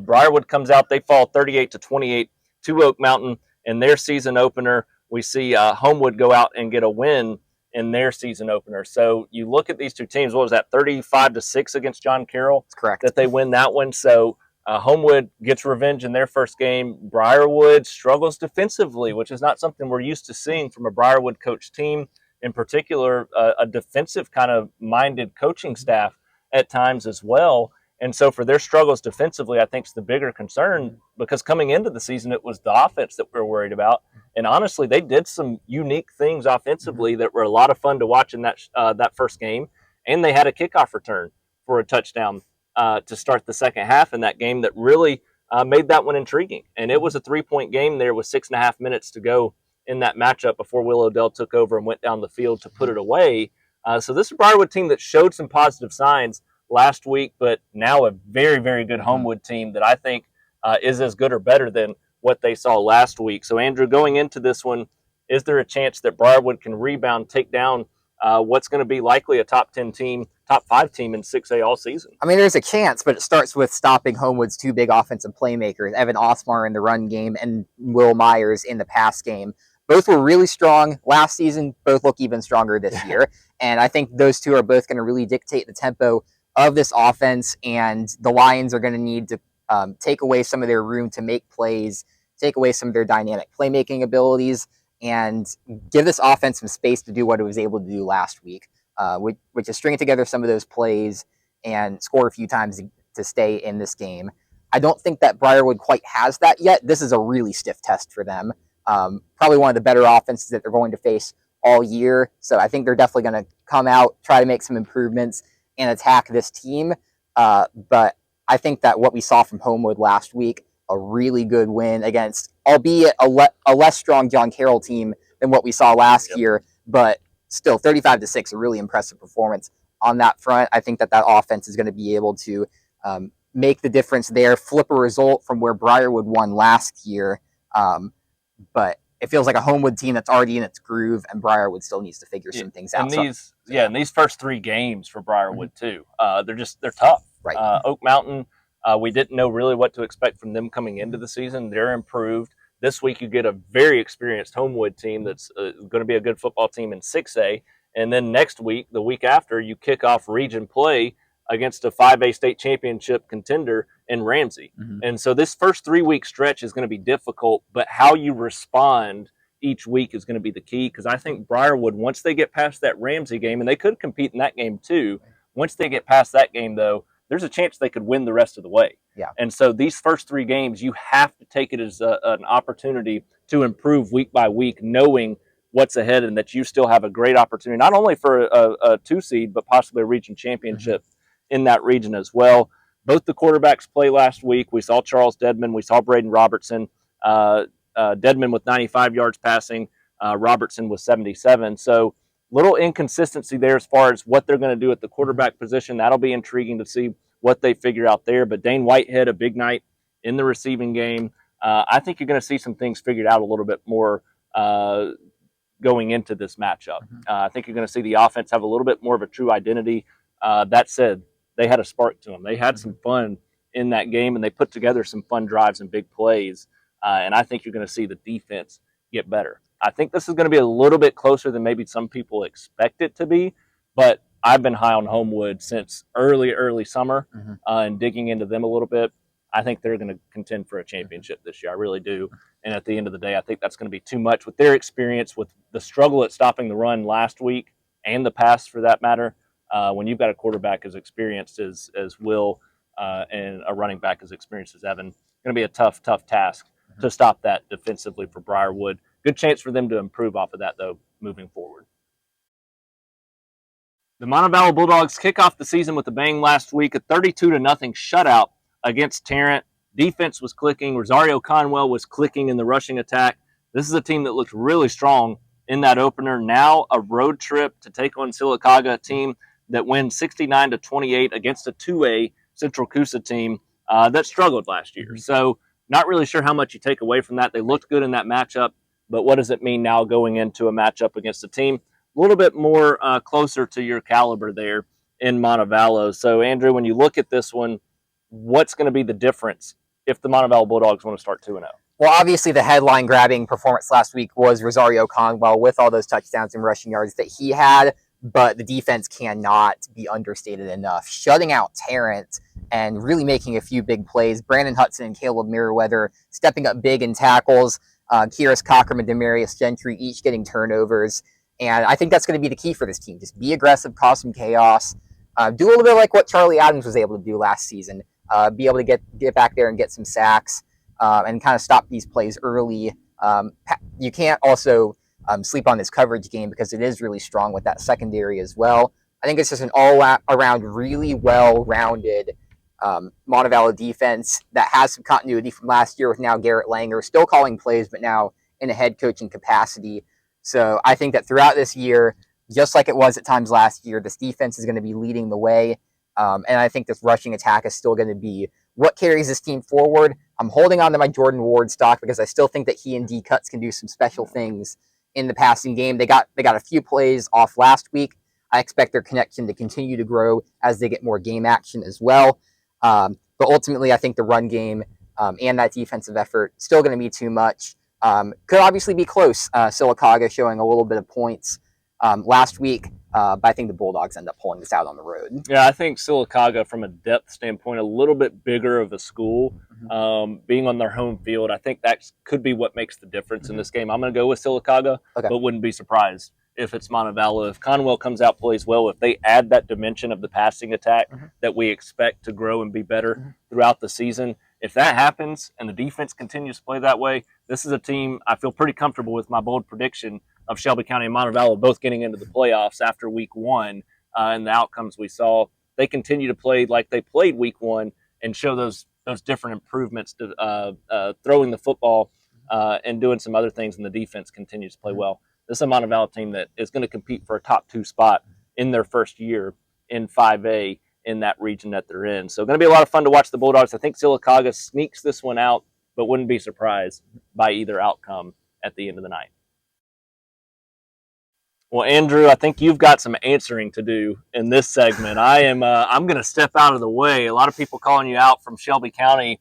Speaker 1: Briarwood comes out, they fall 38-28 to Oak Mountain in their season opener. We see Homewood go out and get a win in their season opener. So you look at these two teams, what was that, 35-6 against John Carroll?
Speaker 2: That's correct.
Speaker 1: That they win that one. So Homewood gets revenge in their first game. Briarwood struggles defensively, which is not something we're used to seeing from a Briarwood coach team, in particular, a defensive kind of minded coaching staff at times as well. And so for their struggles defensively, I think is the bigger concern, because coming into the season, it was the offense that we were worried about. And honestly, they did some unique things offensively that were a lot of fun to watch in that first game. And they had a kickoff return for a touchdown to start the second half in that game that really made that one intriguing. And it was a 3-point game there with 6.5 minutes to go in that matchup before Willowdale took over and went down the field to put it away. So this is a Briarwood team that showed some positive signs last week, but now a very, very good Homewood team that I think is as good or better than what they saw last week. So, Andrew, going into this one, is there a chance that Briarwood can rebound, take down what's going to be likely a top 10 team, top 5 team in 6A all season?
Speaker 2: I mean, there's a chance, but it starts with stopping Homewood's two big offensive playmakers, Evan Osmar in the run game and Will Myers in the pass game. Both were really strong last season. Both look even stronger this year. And I think those two are both going to really dictate the tempo of this offense, and the Lions are going to need to take away some of their room to make plays, take away some of their dynamic playmaking abilities, and give this offense some space to do what it was able to do last week, which is string together some of those plays and score a few times to stay in this game. I don't think that Briarwood quite has that yet. This is a really stiff test for them. Probably one of the better offenses that they're going to face all year. So I think they're definitely going to come out, try to make some improvements, and attack this team. But I think that what we saw from Homewood last week, a really good win against, albeit a less strong John Carroll team than what we saw last year, but still 35-6, a really impressive performance on that front. I think that offense is going to be able to make the difference there, flip a result from where Briarwood won last year. But it feels like a Homewood team that's already in its groove, and Briarwood still needs to figure some things out.
Speaker 1: And these first 3 games for Briarwood too, they're tough.
Speaker 2: Right.
Speaker 1: Oak Mountain, we didn't know really what to expect from them coming into the season. They're improved. This week you get a very experienced Homewood team that's going to be a good football team in 6A. And then next week, the week after, you kick off region play against a 5A state championship contender in Ramsey. And so this first 3-week stretch is going to be difficult, but how you respond each week is going to be the key, because I think Briarwood, once they get past that Ramsey game, and they could compete in that game too, once they get past that game, though, there's a chance they could win the rest of the way.
Speaker 2: Yeah.
Speaker 1: And so these first 3 games, you have to take it as an opportunity to improve week by week, knowing what's ahead and that you still have a great opportunity, not only for a 2 seed, but possibly a region championship in that region as well. Both the quarterbacks play last week. We saw Charles Dedman. We saw Braden Robertson. Dedman with 95 yards passing, Robertson with 77. So little inconsistency there as far as what they're going to do at the quarterback position. That'll be intriguing to see what they figure out there. But Dane Whitehead, a big night in the receiving game. I think you're going to see some things figured out a little bit more going into this matchup. I think you're going to see the offense have a little bit more of a true identity. That said, they had a spark to them. They had some fun in that game, and they put together some fun drives and big plays. And I think you're going to see the defense get better. I think this is going to be a little bit closer than maybe some people expect it to be, but I've been high on Homewood since early summer and digging into them a little bit. I think they're going to contend for a championship this year. I really do. And at the end of the day, I think that's going to be too much with their experience, with the struggle at stopping the run last week and the pass for that matter. When you've got a quarterback as experienced as Will and a running back as experienced as Evan, it's going to be a tough task to stop that defensively for Briarwood. Good chance for them to improve off of that, though, moving forward. The Montevallo Bulldogs kick off the season with a bang last week, a 32-0 shutout against Tarrant. Defense was clicking. Rosario Conwell was clicking in the rushing attack. This is a team that looked really strong in that opener. Now a road trip to take on Sylacauga, a team that wins 69-28 against a 2A Central-Tuscaloosa team that struggled last year. So not really sure how much you take away from that. They looked good in that matchup, but what does it mean now going into a matchup against a team a little bit more closer to your caliber there in Montevallo? So, Andrew, when you look at this one, what's going to be the difference if the Montevallo Bulldogs want to start 2-0?
Speaker 2: Well, obviously the headline-grabbing performance last week was Rosario Conwell with all those touchdowns and rushing yards that he had, but the defense cannot be understated enough. Shutting out Tarrant and really making a few big plays. Brandon Hudson and Caleb Merriweather stepping up big in tackles. Kyrus Cochran and Demarius Gentry each getting turnovers. And I think that's going to be the key for this team. Just be aggressive, cause some chaos. Do a little bit like what Charlie Adams was able to do last season. Be able to get back there and get some sacks. And kind of stop these plays early. You can't also sleep on this coverage game because it is really strong with that secondary as well. I think it's just an all-around, really well-rounded Montevallo defense that has some continuity from last year with now Garrett Langer still calling plays, but now in a head coaching capacity. So I think that throughout this year, just like it was at times last year, this defense is going to be leading the way. And I think this rushing attack is still going to be what carries this team forward. I'm holding on to my Jordan Ward stock because I still think that he and D Cuts can do some special things in the passing game. They got a few plays off last week. I expect their connection to continue to grow as they get more game action as well. But ultimately, I think the run game and that defensive effort still going to be too much. Could obviously be close. Sylacauga showing a little bit of points last week. But I think the Bulldogs end up pulling this out on the road.
Speaker 1: Yeah, I think Sylacauga, from a depth standpoint, a little bit bigger of a school, being on their home field. I think that could be what makes the difference in this game. I'm going to go with Sylacauga, but wouldn't be surprised if it's Montevallo. If Conwell comes out, plays well, if they add that dimension of the passing attack that we expect to grow and be better throughout the season, if that happens and the defense continues to play that way, this is a team I feel pretty comfortable with my bold prediction of Shelby County and Montevallo both getting into the playoffs after week one and the outcomes we saw. They continue to play like they played week one and show those different improvements to throwing the football and doing some other things, and the defense continues to play well. This is a Montevallo team that is going to compete for a top 2 spot in their first year in 5A in that region that they're in. So going to be a lot of fun to watch the Bulldogs. I think Sylacauga sneaks this one out, but wouldn't be surprised by either outcome at the end of the night. Well, Andrew, I think you've got some answering to do in this segment. I'm going to step out of the way. A lot of people calling you out from Shelby County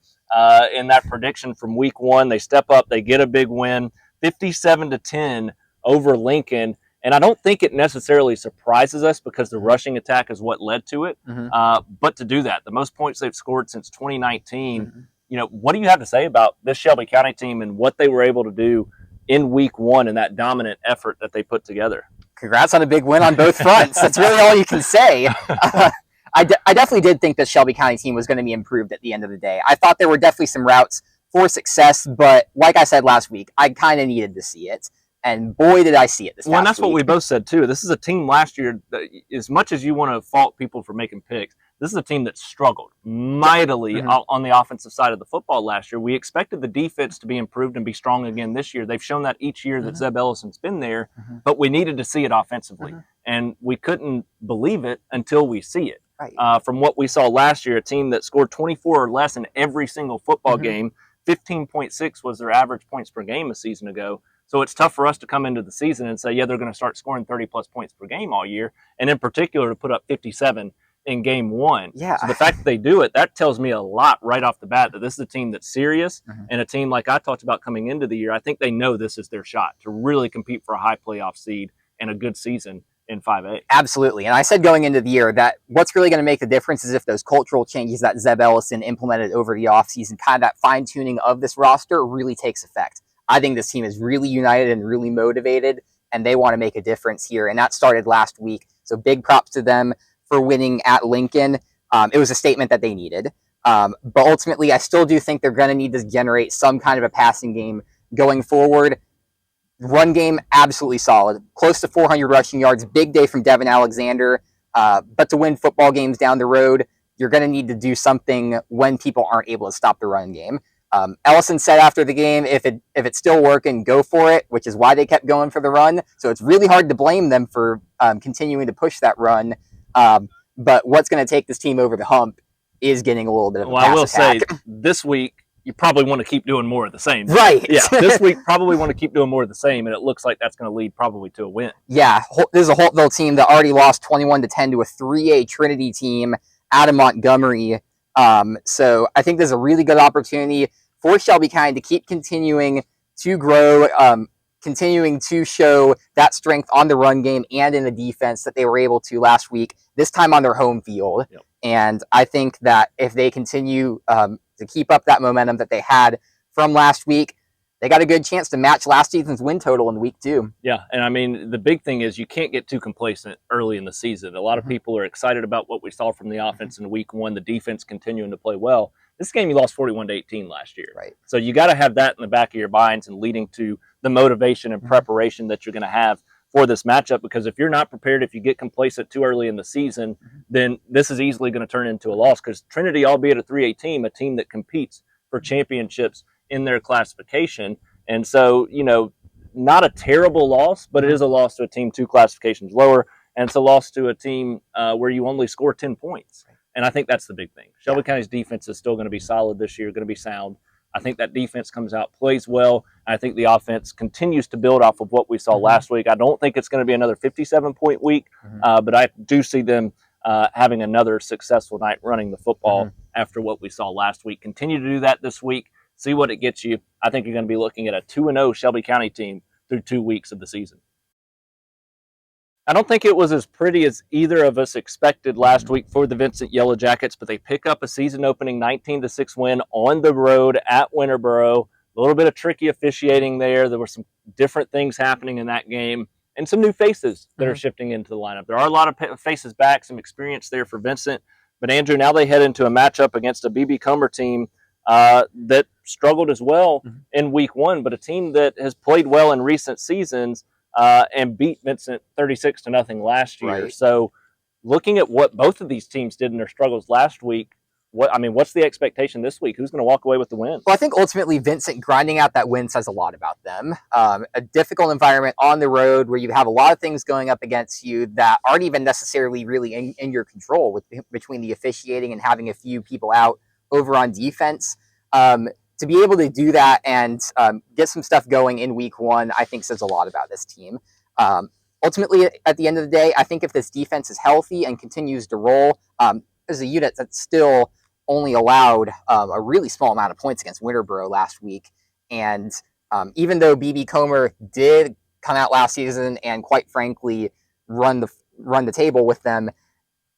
Speaker 1: in that prediction from week one. They step up, they get a big win, 57-10 over Lincoln. And I don't think it necessarily surprises us because the rushing attack is what led to it. But to do that, the most points they've scored since 2019, what do you have to say about this Shelby County team and what they were able to do in week one and that dominant effort that they put together?
Speaker 2: Congrats on a big win on both fronts. That's really all you can say. I definitely did think that Shelby County team was going to be improved at the end of the day. I thought there were definitely some routes for success, but like I said last week, I kind of needed to see it. And boy, did I see it this past week.
Speaker 1: Well, and that's what we both said, too. This is a team last year, that, as much as you want to fault people for making picks, this is a team that struggled mightily on the offensive side of the football last year. We expected the defense to be improved and be strong again this year. They've shown that each year that Zeb Ellison's been there, but we needed to see it offensively. And we couldn't believe it until we see it. From what we saw last year, a team that scored 24 or less in every single football game, 15.6 was their average points per game a season ago. So it's tough for us to come into the season and say, yeah, they're going to start scoring 30-plus points per game all year, and in particular to put up 57 in game one. So the fact that they do it, that tells me a lot right off the bat that this is a team that's serious and a team like I talked about coming into the year. I think they know this is their shot to really compete for a high playoff seed and a good season in 5A.
Speaker 2: Absolutely. And I said going into the year that what's really going to make the difference is if those cultural changes that Zeb Ellison implemented over the offseason, kind of that fine-tuning of this roster really takes effect. I think this team is really united and really motivated, and they want to make a difference here. And that started last week. So big props to them for winning at Lincoln. It was a statement that they needed. But ultimately, I still do think they're going to need to generate some kind of a passing game going forward. Run game, absolutely solid. Close to 400 rushing yards. Big day from Devin Alexander. But to win football games down the road, you're going to need to do something when people aren't able to stop the run game. Ellison said after the game, if it's still working, go for it, which is why they kept going for the run. So it's really hard to blame them for continuing to push that run. But what's going to take this team over the hump is getting a little bit of a pass
Speaker 1: I will
Speaker 2: attack.
Speaker 1: say, this week, you probably want to keep doing more of the same.
Speaker 2: Right.
Speaker 1: Yeah, this week probably want to keep doing more of the same, and it looks like that's going to lead probably to a win.
Speaker 2: Yeah, this is a Holtville team that already lost 21-10 to a 3A Trinity team out of Montgomery So I think there's a really good opportunity for Shelby County to keep continuing to grow, continuing to show that strength on the run game and in the defense that they were able to last week, this time on their home field.
Speaker 1: Yep.
Speaker 2: And I think that if they continue to keep up that momentum that they had from last week, they got a good chance to match last season's win total in week 2.
Speaker 1: Yeah, and I mean, the big thing is you can't get too complacent early in the season. A lot of people are excited about what we saw from the offense in week 1, the defense continuing to play well. This game you lost 41-18 last year.
Speaker 2: Right.
Speaker 1: So you got to have that in the back of your minds and leading to the motivation and preparation that you're going to have for this matchup, because if you're not prepared, if you get complacent too early in the season, then this is easily going to turn into a loss, because Trinity, albeit a 3A team, a team that competes for championships in their classification. And so, you know, not a terrible loss, but it is a loss to a team 2 classifications lower, and it's a loss to a team where you only score 10 points. And I think that's the big thing. Shelby County's defense is still going to be solid this year, going to be sound. I think that defense comes out, plays well. I think the offense continues to build off of what we saw last week. I don't think it's going to be another 57-point week, but I do see them having another successful night running the football after what we saw last week. Continue to do that this week. See what it gets you. I think you're going to be looking at a 2-0 Shelby County team through 2 weeks of the season. I don't think it was as pretty as either of us expected last week for the Vincent Yellow Jackets, but they pick up a season-opening 19-6 win on the road at Winterboro. A little bit of tricky officiating there. There were some different things happening in that game, and some new faces that are shifting into the lineup. There are a lot of faces back, some experience there for Vincent. But, Andrew, now they head into a matchup against a B.B. Comer team that struggled as well in week 1, but a team that has played well in recent seasons and beat Vincent 36-0 last year.
Speaker 2: Right.
Speaker 1: So looking at what both of these teams did in their struggles last week, what's the expectation this week? Who's going to walk away with the win?
Speaker 2: Well, I think ultimately Vincent grinding out that win says a lot about them. A difficult environment on the road where you have a lot of things going up against you that aren't even necessarily really in your control, between the officiating and having a few people out over on defense. To be able to do that and get some stuff going in week 1, I think says a lot about this team. Ultimately, at the end of the day, I think if this defense is healthy and continues to roll, as a unit that's still only allowed a really small amount of points against Winterboro last week. And even though B.B. Comer did come out last season and quite frankly run the table with them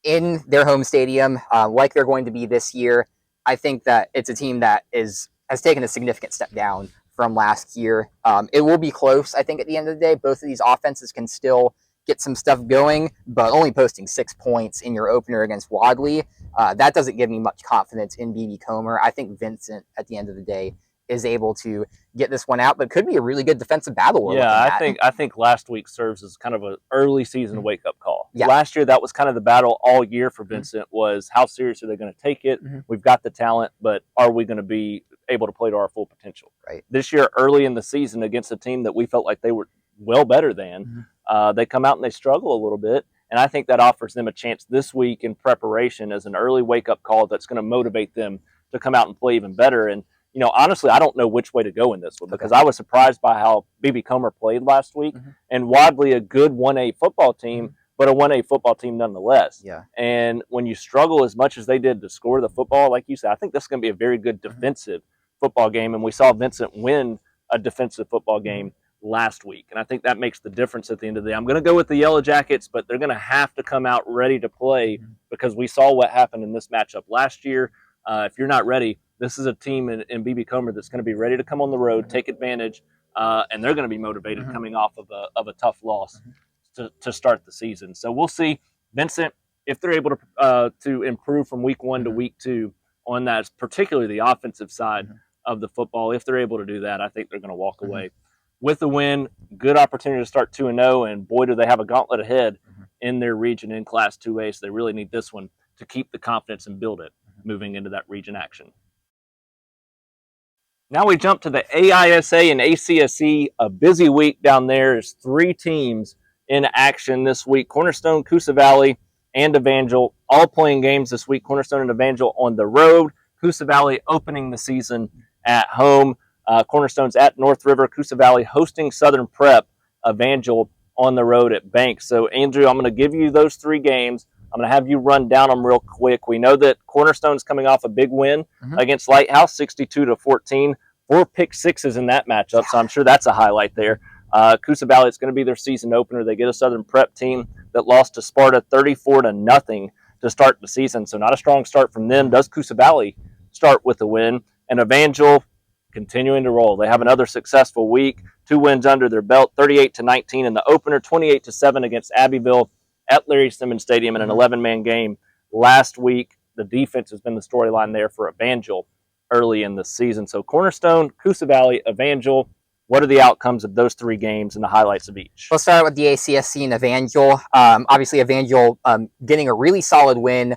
Speaker 2: in their home stadium, like they're going to be this year, I think that it's a team that has taken a significant step down from last year. It will be close, I think, at the end of the day. Both of these offenses can still get some stuff going, but only posting 6 points in your opener against Wadley, that doesn't give me much confidence in B.B. Comer. I think Vincent, at the end of the day, is able to get this one out, but could be a really good defensive battle.
Speaker 1: Yeah, I think last week serves as kind of an early season wake-up call. Yeah. Last year, that was kind of the battle all year for Vincent, was how serious are they going to take it? We've got the talent, but are we going to be able to play to our full potential?
Speaker 2: Right.
Speaker 1: This year, early in the season, against a team that we felt like they were well better than, they come out and they struggle a little bit, and I think that offers them a chance this week in preparation as an early wake-up call that's going to motivate them to come out and play even better. And you know, honestly, I don't know which way to go in this one, because I was surprised by how B.B. Comer played last week, and Wadley, a good 1A football team, but a 1A football team nonetheless.
Speaker 2: Yeah.
Speaker 1: And when you struggle as much as they did to score the football, like you said, I think this is going to be a very good defensive football game, and we saw Vincent win a defensive football game last week, and I think that makes the difference at the end of the day. I'm going to go with the Yellow Jackets, but they're going to have to come out ready to play, because we saw what happened in this matchup last year. If you're not ready, this is a team in B.B. Comer that's going to be ready to come on the road, take advantage, and they're going to be motivated coming off of a tough loss to start the season. So we'll see. Vincent, if they're able to improve from week 1 to week 2 on that, particularly the offensive side of the football, if they're able to do that, I think they're going to walk away with the win. Good opportunity to start 2-0, and boy, do they have a gauntlet ahead in their region in Class 2A, so they really need this one to keep the confidence and build it moving into that region action. Now we jump to the AISA and ACSC, a busy week down there. There's 3 teams in action this week. Cornerstone, Coosa Valley, and Evangel all playing games this week. Cornerstone and Evangel on the road. Coosa Valley opening the season at home. Cornerstone's at North River. Coosa Valley hosting Southern Prep. Evangel on the road at Banks. So, Andrew, I'm going to give you those 3 games. I'm going to have you run down them real quick. We know that Cornerstone's coming off a big win against Lighthouse, 62-14. 4 pick sixes in that matchup, so I'm sure that's a highlight there. Coosa Valley, it's going to be their season opener. They get a Southern Prep team that lost to Sparta 34-0 to start the season, so not a strong start from them. Does Coosa Valley start with a win? And Evangel continuing to roll. They have another successful week, 2 wins under their belt, 38-19 in the opener, 28-7 against Abbeville at Larry Simmons Stadium in an 11-man game last week. The defense has been the storyline there for Evangel early in the season. So Cornerstone, Coosa Valley, Evangel, what are the outcomes of those 3 games and the highlights of each?
Speaker 2: We'll start with the ACSC and Evangel. Obviously, Evangel getting a really solid win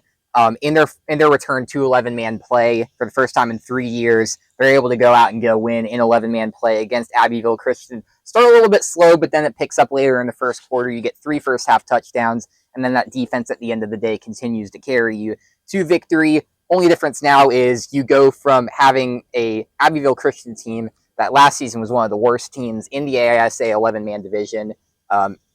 Speaker 2: in their return to 11-man play for the first time in 3 years. They're able to go out and get a win in 11-man play against Abbeville Christian. Start a little bit slow, but then it picks up later in the first quarter. You get 3 first-half touchdowns, and then that defense at the end of the day continues to carry you to victory. Only difference now is you go from having a Abbeville Christian team that last season was one of the worst teams in the AISA 11-man division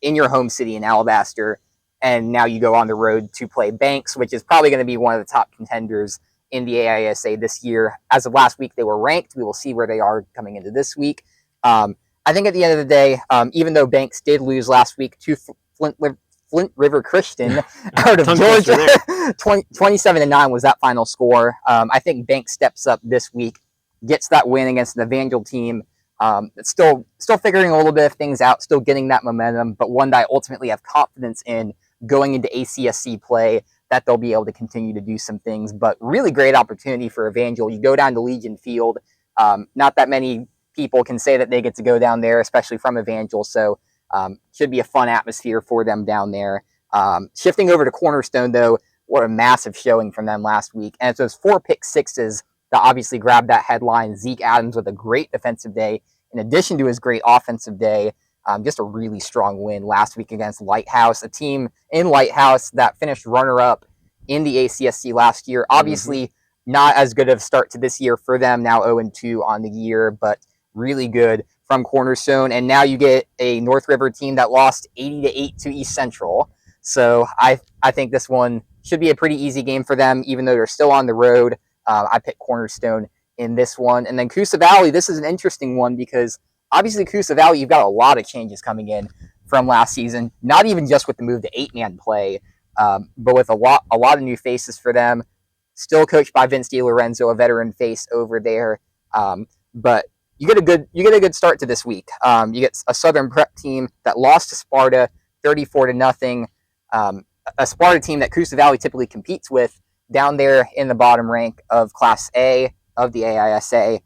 Speaker 2: in your home city in Alabaster, and now you go on the road to play Banks, which is probably going to be one of the top contenders in the AISA this year. As of last week, they were ranked. We will see where they are coming into this week. I think at the end of the day, even though Banks did lose last week to Flint River Christian out of Georgia, 27-9 was that final score. I think Banks steps up this week, gets that win against an Evangel team. It's still figuring a little bit of things out, still getting that momentum, but one that I ultimately have confidence in going into ACSC play, that they'll be able to continue to do some things. But really great opportunity for Evangel. You go down to Legion Field. Not that many people can say that they get to go down there, especially from Evangel. So should be a fun atmosphere for them down there. Shifting over to Cornerstone, though, what a massive showing from them last week. And it's those 4 pick sixes that obviously grabbed that headline. Zeke Adams with a great defensive day, in addition to his great offensive day. Just a really strong win last week against Lighthouse, a team in Lighthouse that finished runner-up in the ACSC last year. Obviously, not as good of a start to this year for them, now 0-2 on the year, but really good from Cornerstone. And now you get a North River team that lost 80-8 to East Central. So I think this one should be a pretty easy game for them, even though they're still on the road. I picked Cornerstone in this one. And then Coosa Valley, this is an interesting one because obviously Coosa Valley, you've got a lot of changes coming in from last season, not even just with the move to 8-man play, but with a lot of new faces for them. Still coached by Vince DiLorenzo, a veteran face over there. But you get a good start to this week. You get a Southern Prep team that lost to Sparta 34-0. A Sparta team that Coosa Valley typically competes with down there in the bottom rank of Class A of the AISA.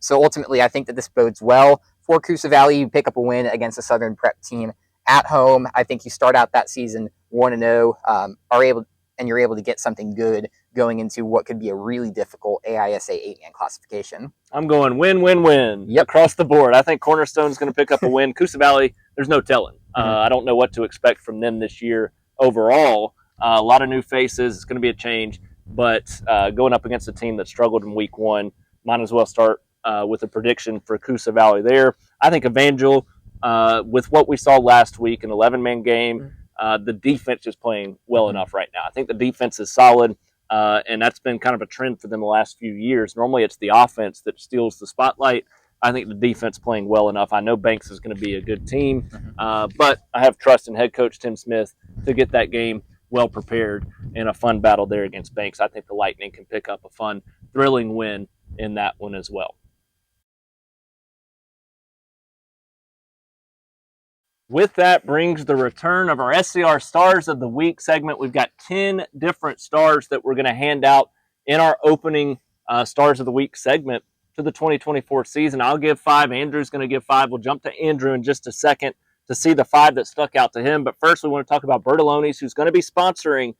Speaker 2: So ultimately, I think that this bodes well for Coosa Valley. You pick up a win against a Southern Prep team at home. I think you start out that season 1-0, you're able to get something good going into what could be a really difficult AISA 8-man classification.
Speaker 1: I'm going win across the board. I think Cornerstone's going to pick up a win. Coosa Valley, there's no telling. I don't know what to expect from them this year overall. A lot of new faces. It's going to be a change. But going up against a team that struggled in week 1, might as well start with a prediction for Coosa Valley there. I think Evangel, with what we saw last week, an 11-man game, the defense is playing well enough right now. I think the defense is solid, and that's been kind of a trend for them the last few years. Normally it's the offense that steals the spotlight. I think the defense playing well enough. I know Banks is going to be a good team, but I have trust in head coach Tim Smith to get that game well prepared in a fun battle there against Banks. I think the Lightning can pick up a fun, thrilling win in that one as well. With that brings the return of our SCR Stars of the Week segment. We've got 10 different stars that we're going to hand out in our opening Stars of the Week segment to the 2024 season. I'll give 5. Andrew's going to give 5. We'll jump to Andrew in just a second to see the 5 that stuck out to him. But first, we want to talk about Bertoloni's, who's going to be sponsoring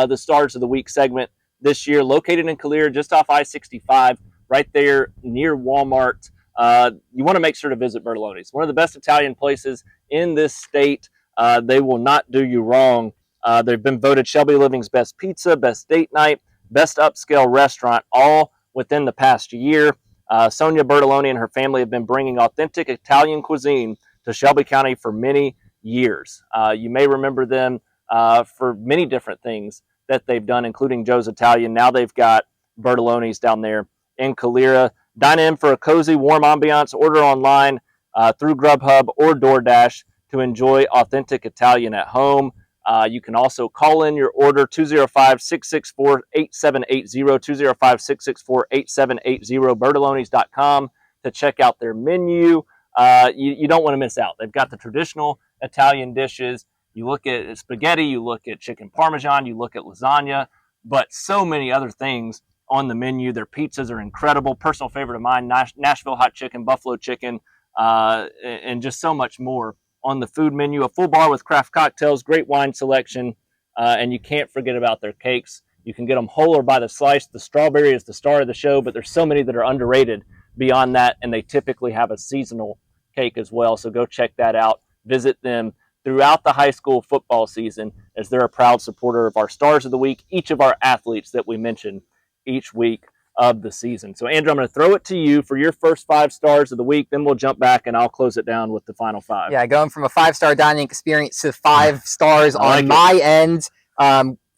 Speaker 1: the Stars of the Week segment this year, located in Calera, just off I-65, right there near Walmart. You want to make sure to visit Bertoloni's. One of the best Italian places in this state. They will not do you wrong. They've been voted Shelby Living's best pizza, best date night, best upscale restaurant, all within the past year. Sonia Bertoloni and her family have been bringing authentic Italian cuisine to Shelby County for many years. You may remember them for many different things that they've done, including Joe's Italian. Now they've got Bertoloni's down there in Calera. Dine in for a cozy, warm ambiance. Order online through Grubhub or DoorDash to enjoy authentic Italian at home. You can also call in your order 205-664-8780, 205-664-8780, Bertolonis.com to check out their menu. You don't want to miss out. They've got the traditional Italian dishes. You look at spaghetti, you look at chicken parmesan, you look at lasagna, but so many other things on the menu. Their pizzas are incredible. Personal favorite of mine, Nashville hot chicken, buffalo chicken, and just so much more on the food menu. A full bar with craft cocktails, great wine selection, and you can't forget about their cakes. You can get them whole or by the slice. The strawberry is the star of the show, but there's so many that are underrated beyond that, and they typically have a seasonal cake as well. So go check that out. Visit them throughout the high school football season, as they're a proud supporter of our Stars of the Week, each of our athletes that we mention each week of the season. So, Andrew, I'm going to throw it to you for your first 5 stars of the week. Then we'll jump back and I'll close it down with the final 5.
Speaker 2: Yeah, going from a 5-star dining experience to 5 stars on my end.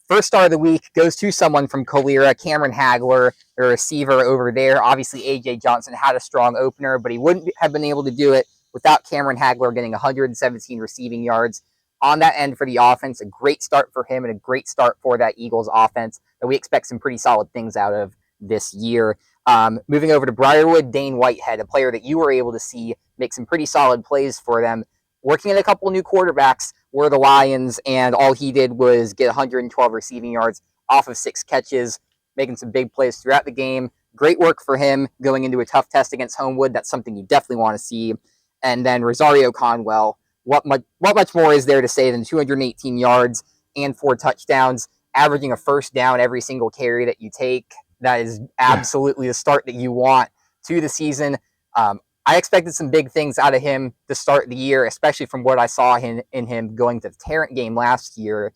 Speaker 2: First star of the week goes to someone from Calera, Cameron Hagler, the receiver over there. Obviously, A.J. Johnson had a strong opener, but he wouldn't have been able to do it without Cameron Hagler getting 117 receiving yards on that end for the offense. A great start for him and a great start for that Eagles offense that we expect some pretty solid things out of this year. Moving over to Briarwood, Dane Whitehead, a player that you were able to see make some pretty solid plays for them. Working at a couple new quarterbacks were the Lions, and all he did was get 112 receiving yards off of 6 catches, making some big plays throughout the game. Great work for him going into a tough test against Homewood. That's something you definitely want to see. And then Rosario Conwell, what much more is there to say than 218 yards and 4 touchdowns, averaging a first down every single carry that you take. That is absolutely the start that you want to the season. I expected some big things out of him to start the year, especially from what I saw in him going to the Tarrant game last year.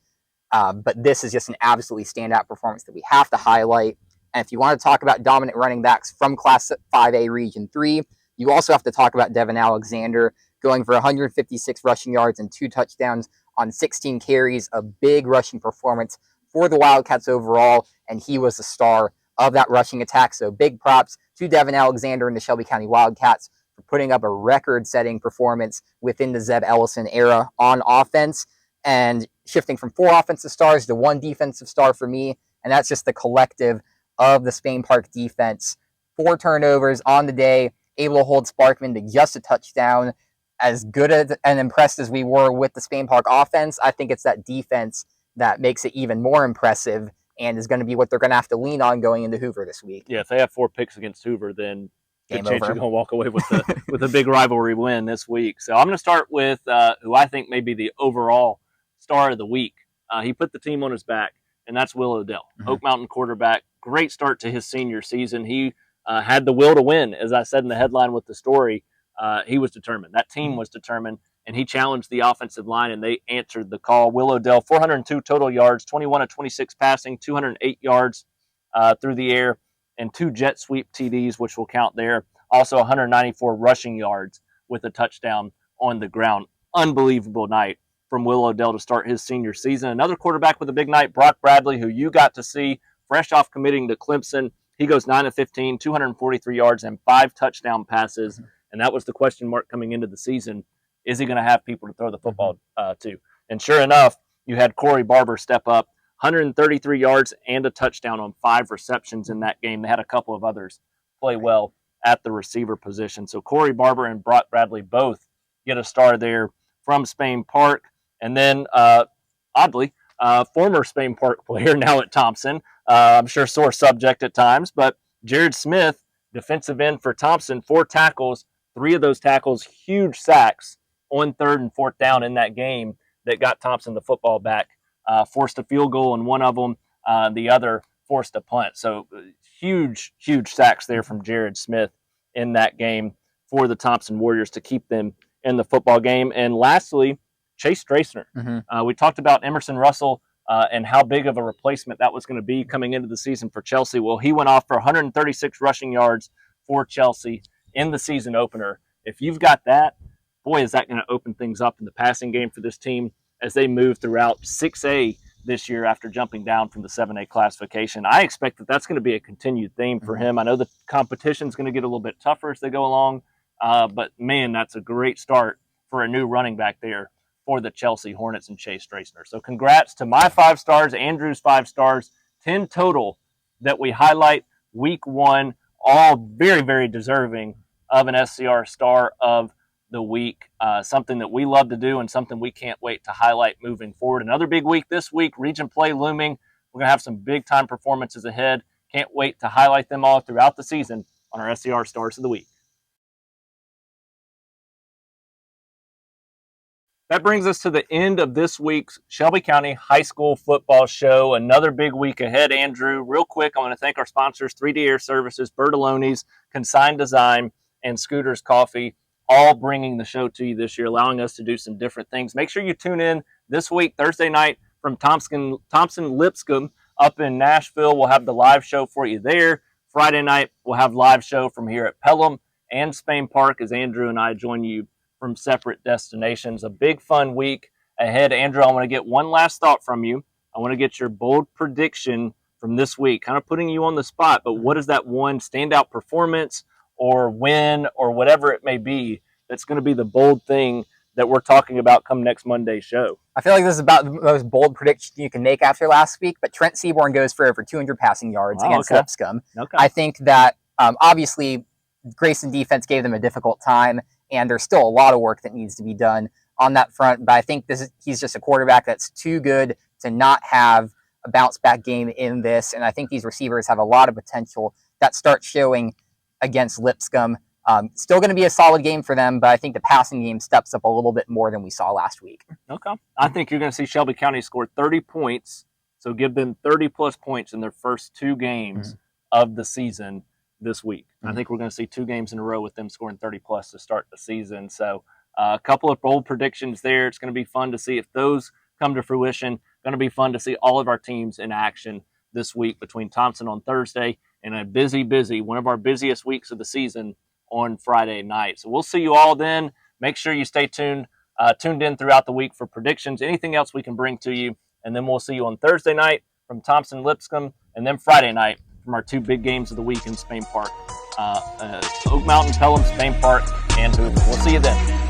Speaker 2: But this is just an absolutely standout performance that we have to highlight. And if you want to talk about dominant running backs from Class 5A Region 3, you also have to talk about Devin Alexander going for 156 rushing yards and 2 touchdowns on 16 carries, a big rushing performance for the Wildcats overall, and he was the star of that rushing attack. So big props to Devin Alexander and the Shelby County Wildcats for putting up a record-setting performance within the Zeb Ellison era on offense, and shifting from 4 offensive stars to 1 defensive star for me, and that's just the collective of the Spain Park defense. 4 turnovers on the day, able to hold Sparkman to just a touchdown. As good and impressed as we were with the Spain Park offense, I think it's that defense that makes it even more impressive and is going to be what they're going to have to lean on going into Hoover this week.
Speaker 1: Yeah, if they have 4 picks against Hoover, then
Speaker 2: Game
Speaker 1: good chance
Speaker 2: over.
Speaker 1: you're going to walk away with a big rivalry win this week. So I'm going to start with who I think may be the overall star of the week. He put the team on his back, and that's Will Odell, Oak Mountain quarterback. Great start to his senior season. He had the will to win, as I said in the headline with the story. He was determined. That team was determined, and he challenged the offensive line, and they answered the call. Will Odell, 402 total yards, 21 of 26 passing, 208 yards through the air, and 2 jet sweep TDs, which will count there. Also 194 rushing yards with a touchdown on the ground. Unbelievable night from Will Odell to start his senior season. Another quarterback with a big night, Brock Bradley, who you got to see fresh off committing to Clemson. He goes 9 of 15, 243 yards, and 5 touchdown passes. And that was the question mark coming into the season. Is he going to have people to throw the football to? And sure enough, you had Corey Barber step up, 133 yards and a touchdown on 5 receptions in that game. They had a couple of others play well at the receiver position. So Corey Barber and Brock Bradley both get a star there from Spain Park. And then, oddly, former Spain Park player, now at Thompson, I'm sure sore subject at times, but Jared Smith, defensive end for Thompson, 4 tackles, 3 of those tackles, huge sacks on 3rd and 4th down in that game that got Thompson the football back. Forced a field goal in one of them, the other forced a punt. So huge sacks there from Jared Smith in that game for the Thompson Warriors to keep them in the football game. And lastly, Chase Strassner. We talked about Emerson Russell and how big of a replacement that was going to be coming into the season for Chelsea. Well, he went off for 136 rushing yards for Chelsea in the season opener. If you've got that, boy, is that going to open things up in the passing game for this team as they move throughout 6A this year after jumping down from the 7A classification. I expect that that's going to be a continued theme for him. I know the competition is going to get a little bit tougher as they go along, but man, that's a great start for a new running back there for the Chelsea Hornets and Chase Straisner. So congrats to my 5 stars, Andrew's 5 stars, 10 total that we highlight week 1, all very, very deserving of an SCR Star of the week. Something that we love to do and something we can't wait to highlight moving forward. Another big week this week, region play looming. We're going to have some big time performances ahead. Can't wait to highlight them all throughout the season on our SCR Stars of the Week. That brings us to the end of this week's Shelby County High School Football Show. Another big week ahead, Andrew. Real quick, I want to thank our sponsors, 3D Air Services, Bertoloni's, Consign Design, and Scooters Coffee, all bringing the show to you this year, allowing us to do some different things. Make sure you tune in this week, Thursday night, from Thompson Lipscomb up in Nashville. We'll have the live show for you there. Friday night, we'll have live show from here at Pelham and Spain Park as Andrew and I join you from separate destinations. A big fun week ahead. Andrew, I want to get one last thought from you. I want to get your bold prediction from this week, kind of putting you on the spot, but what is that one standout performance or win or whatever it may be that's going to be the bold thing that we're talking about come next Monday's show?
Speaker 2: I feel like this is about the most bold prediction you can make after last week, but Trent Seaborn goes for over 200 passing yards against Lipscomb.
Speaker 1: Okay.
Speaker 2: I think that obviously Grayson defense gave them a difficult time, and there's still a lot of work that needs to be done on that front. But I think he's just a quarterback that's too good to not have a bounce back game in this. And I think these receivers have a lot of potential that start showing against Lipscomb. Still going to be a solid game for them, but I think the passing game steps up a little bit more than we saw last week.
Speaker 1: Okay. I think you're going to see Shelby County score 30 points. So give them 30-plus points in their first 2 games of the season this week. I think we're going to see 2 games in a row with them scoring 30-plus to start the season. So a couple of bold predictions there. It's going to be fun to see if those come to fruition. Going to be fun to see all of our teams in action this week between Thompson on Thursday and a busy, one of our busiest weeks of the season on Friday night. So we'll see you all then. Make sure you stay tuned in throughout the week for predictions, anything else we can bring to you. And then we'll see you on Thursday night from Thompson Lipscomb, and then Friday night from our 2 big games of the week in Spain Park. Oak Mountain, Pelham, Spain Park, and Hoover. We'll see you then.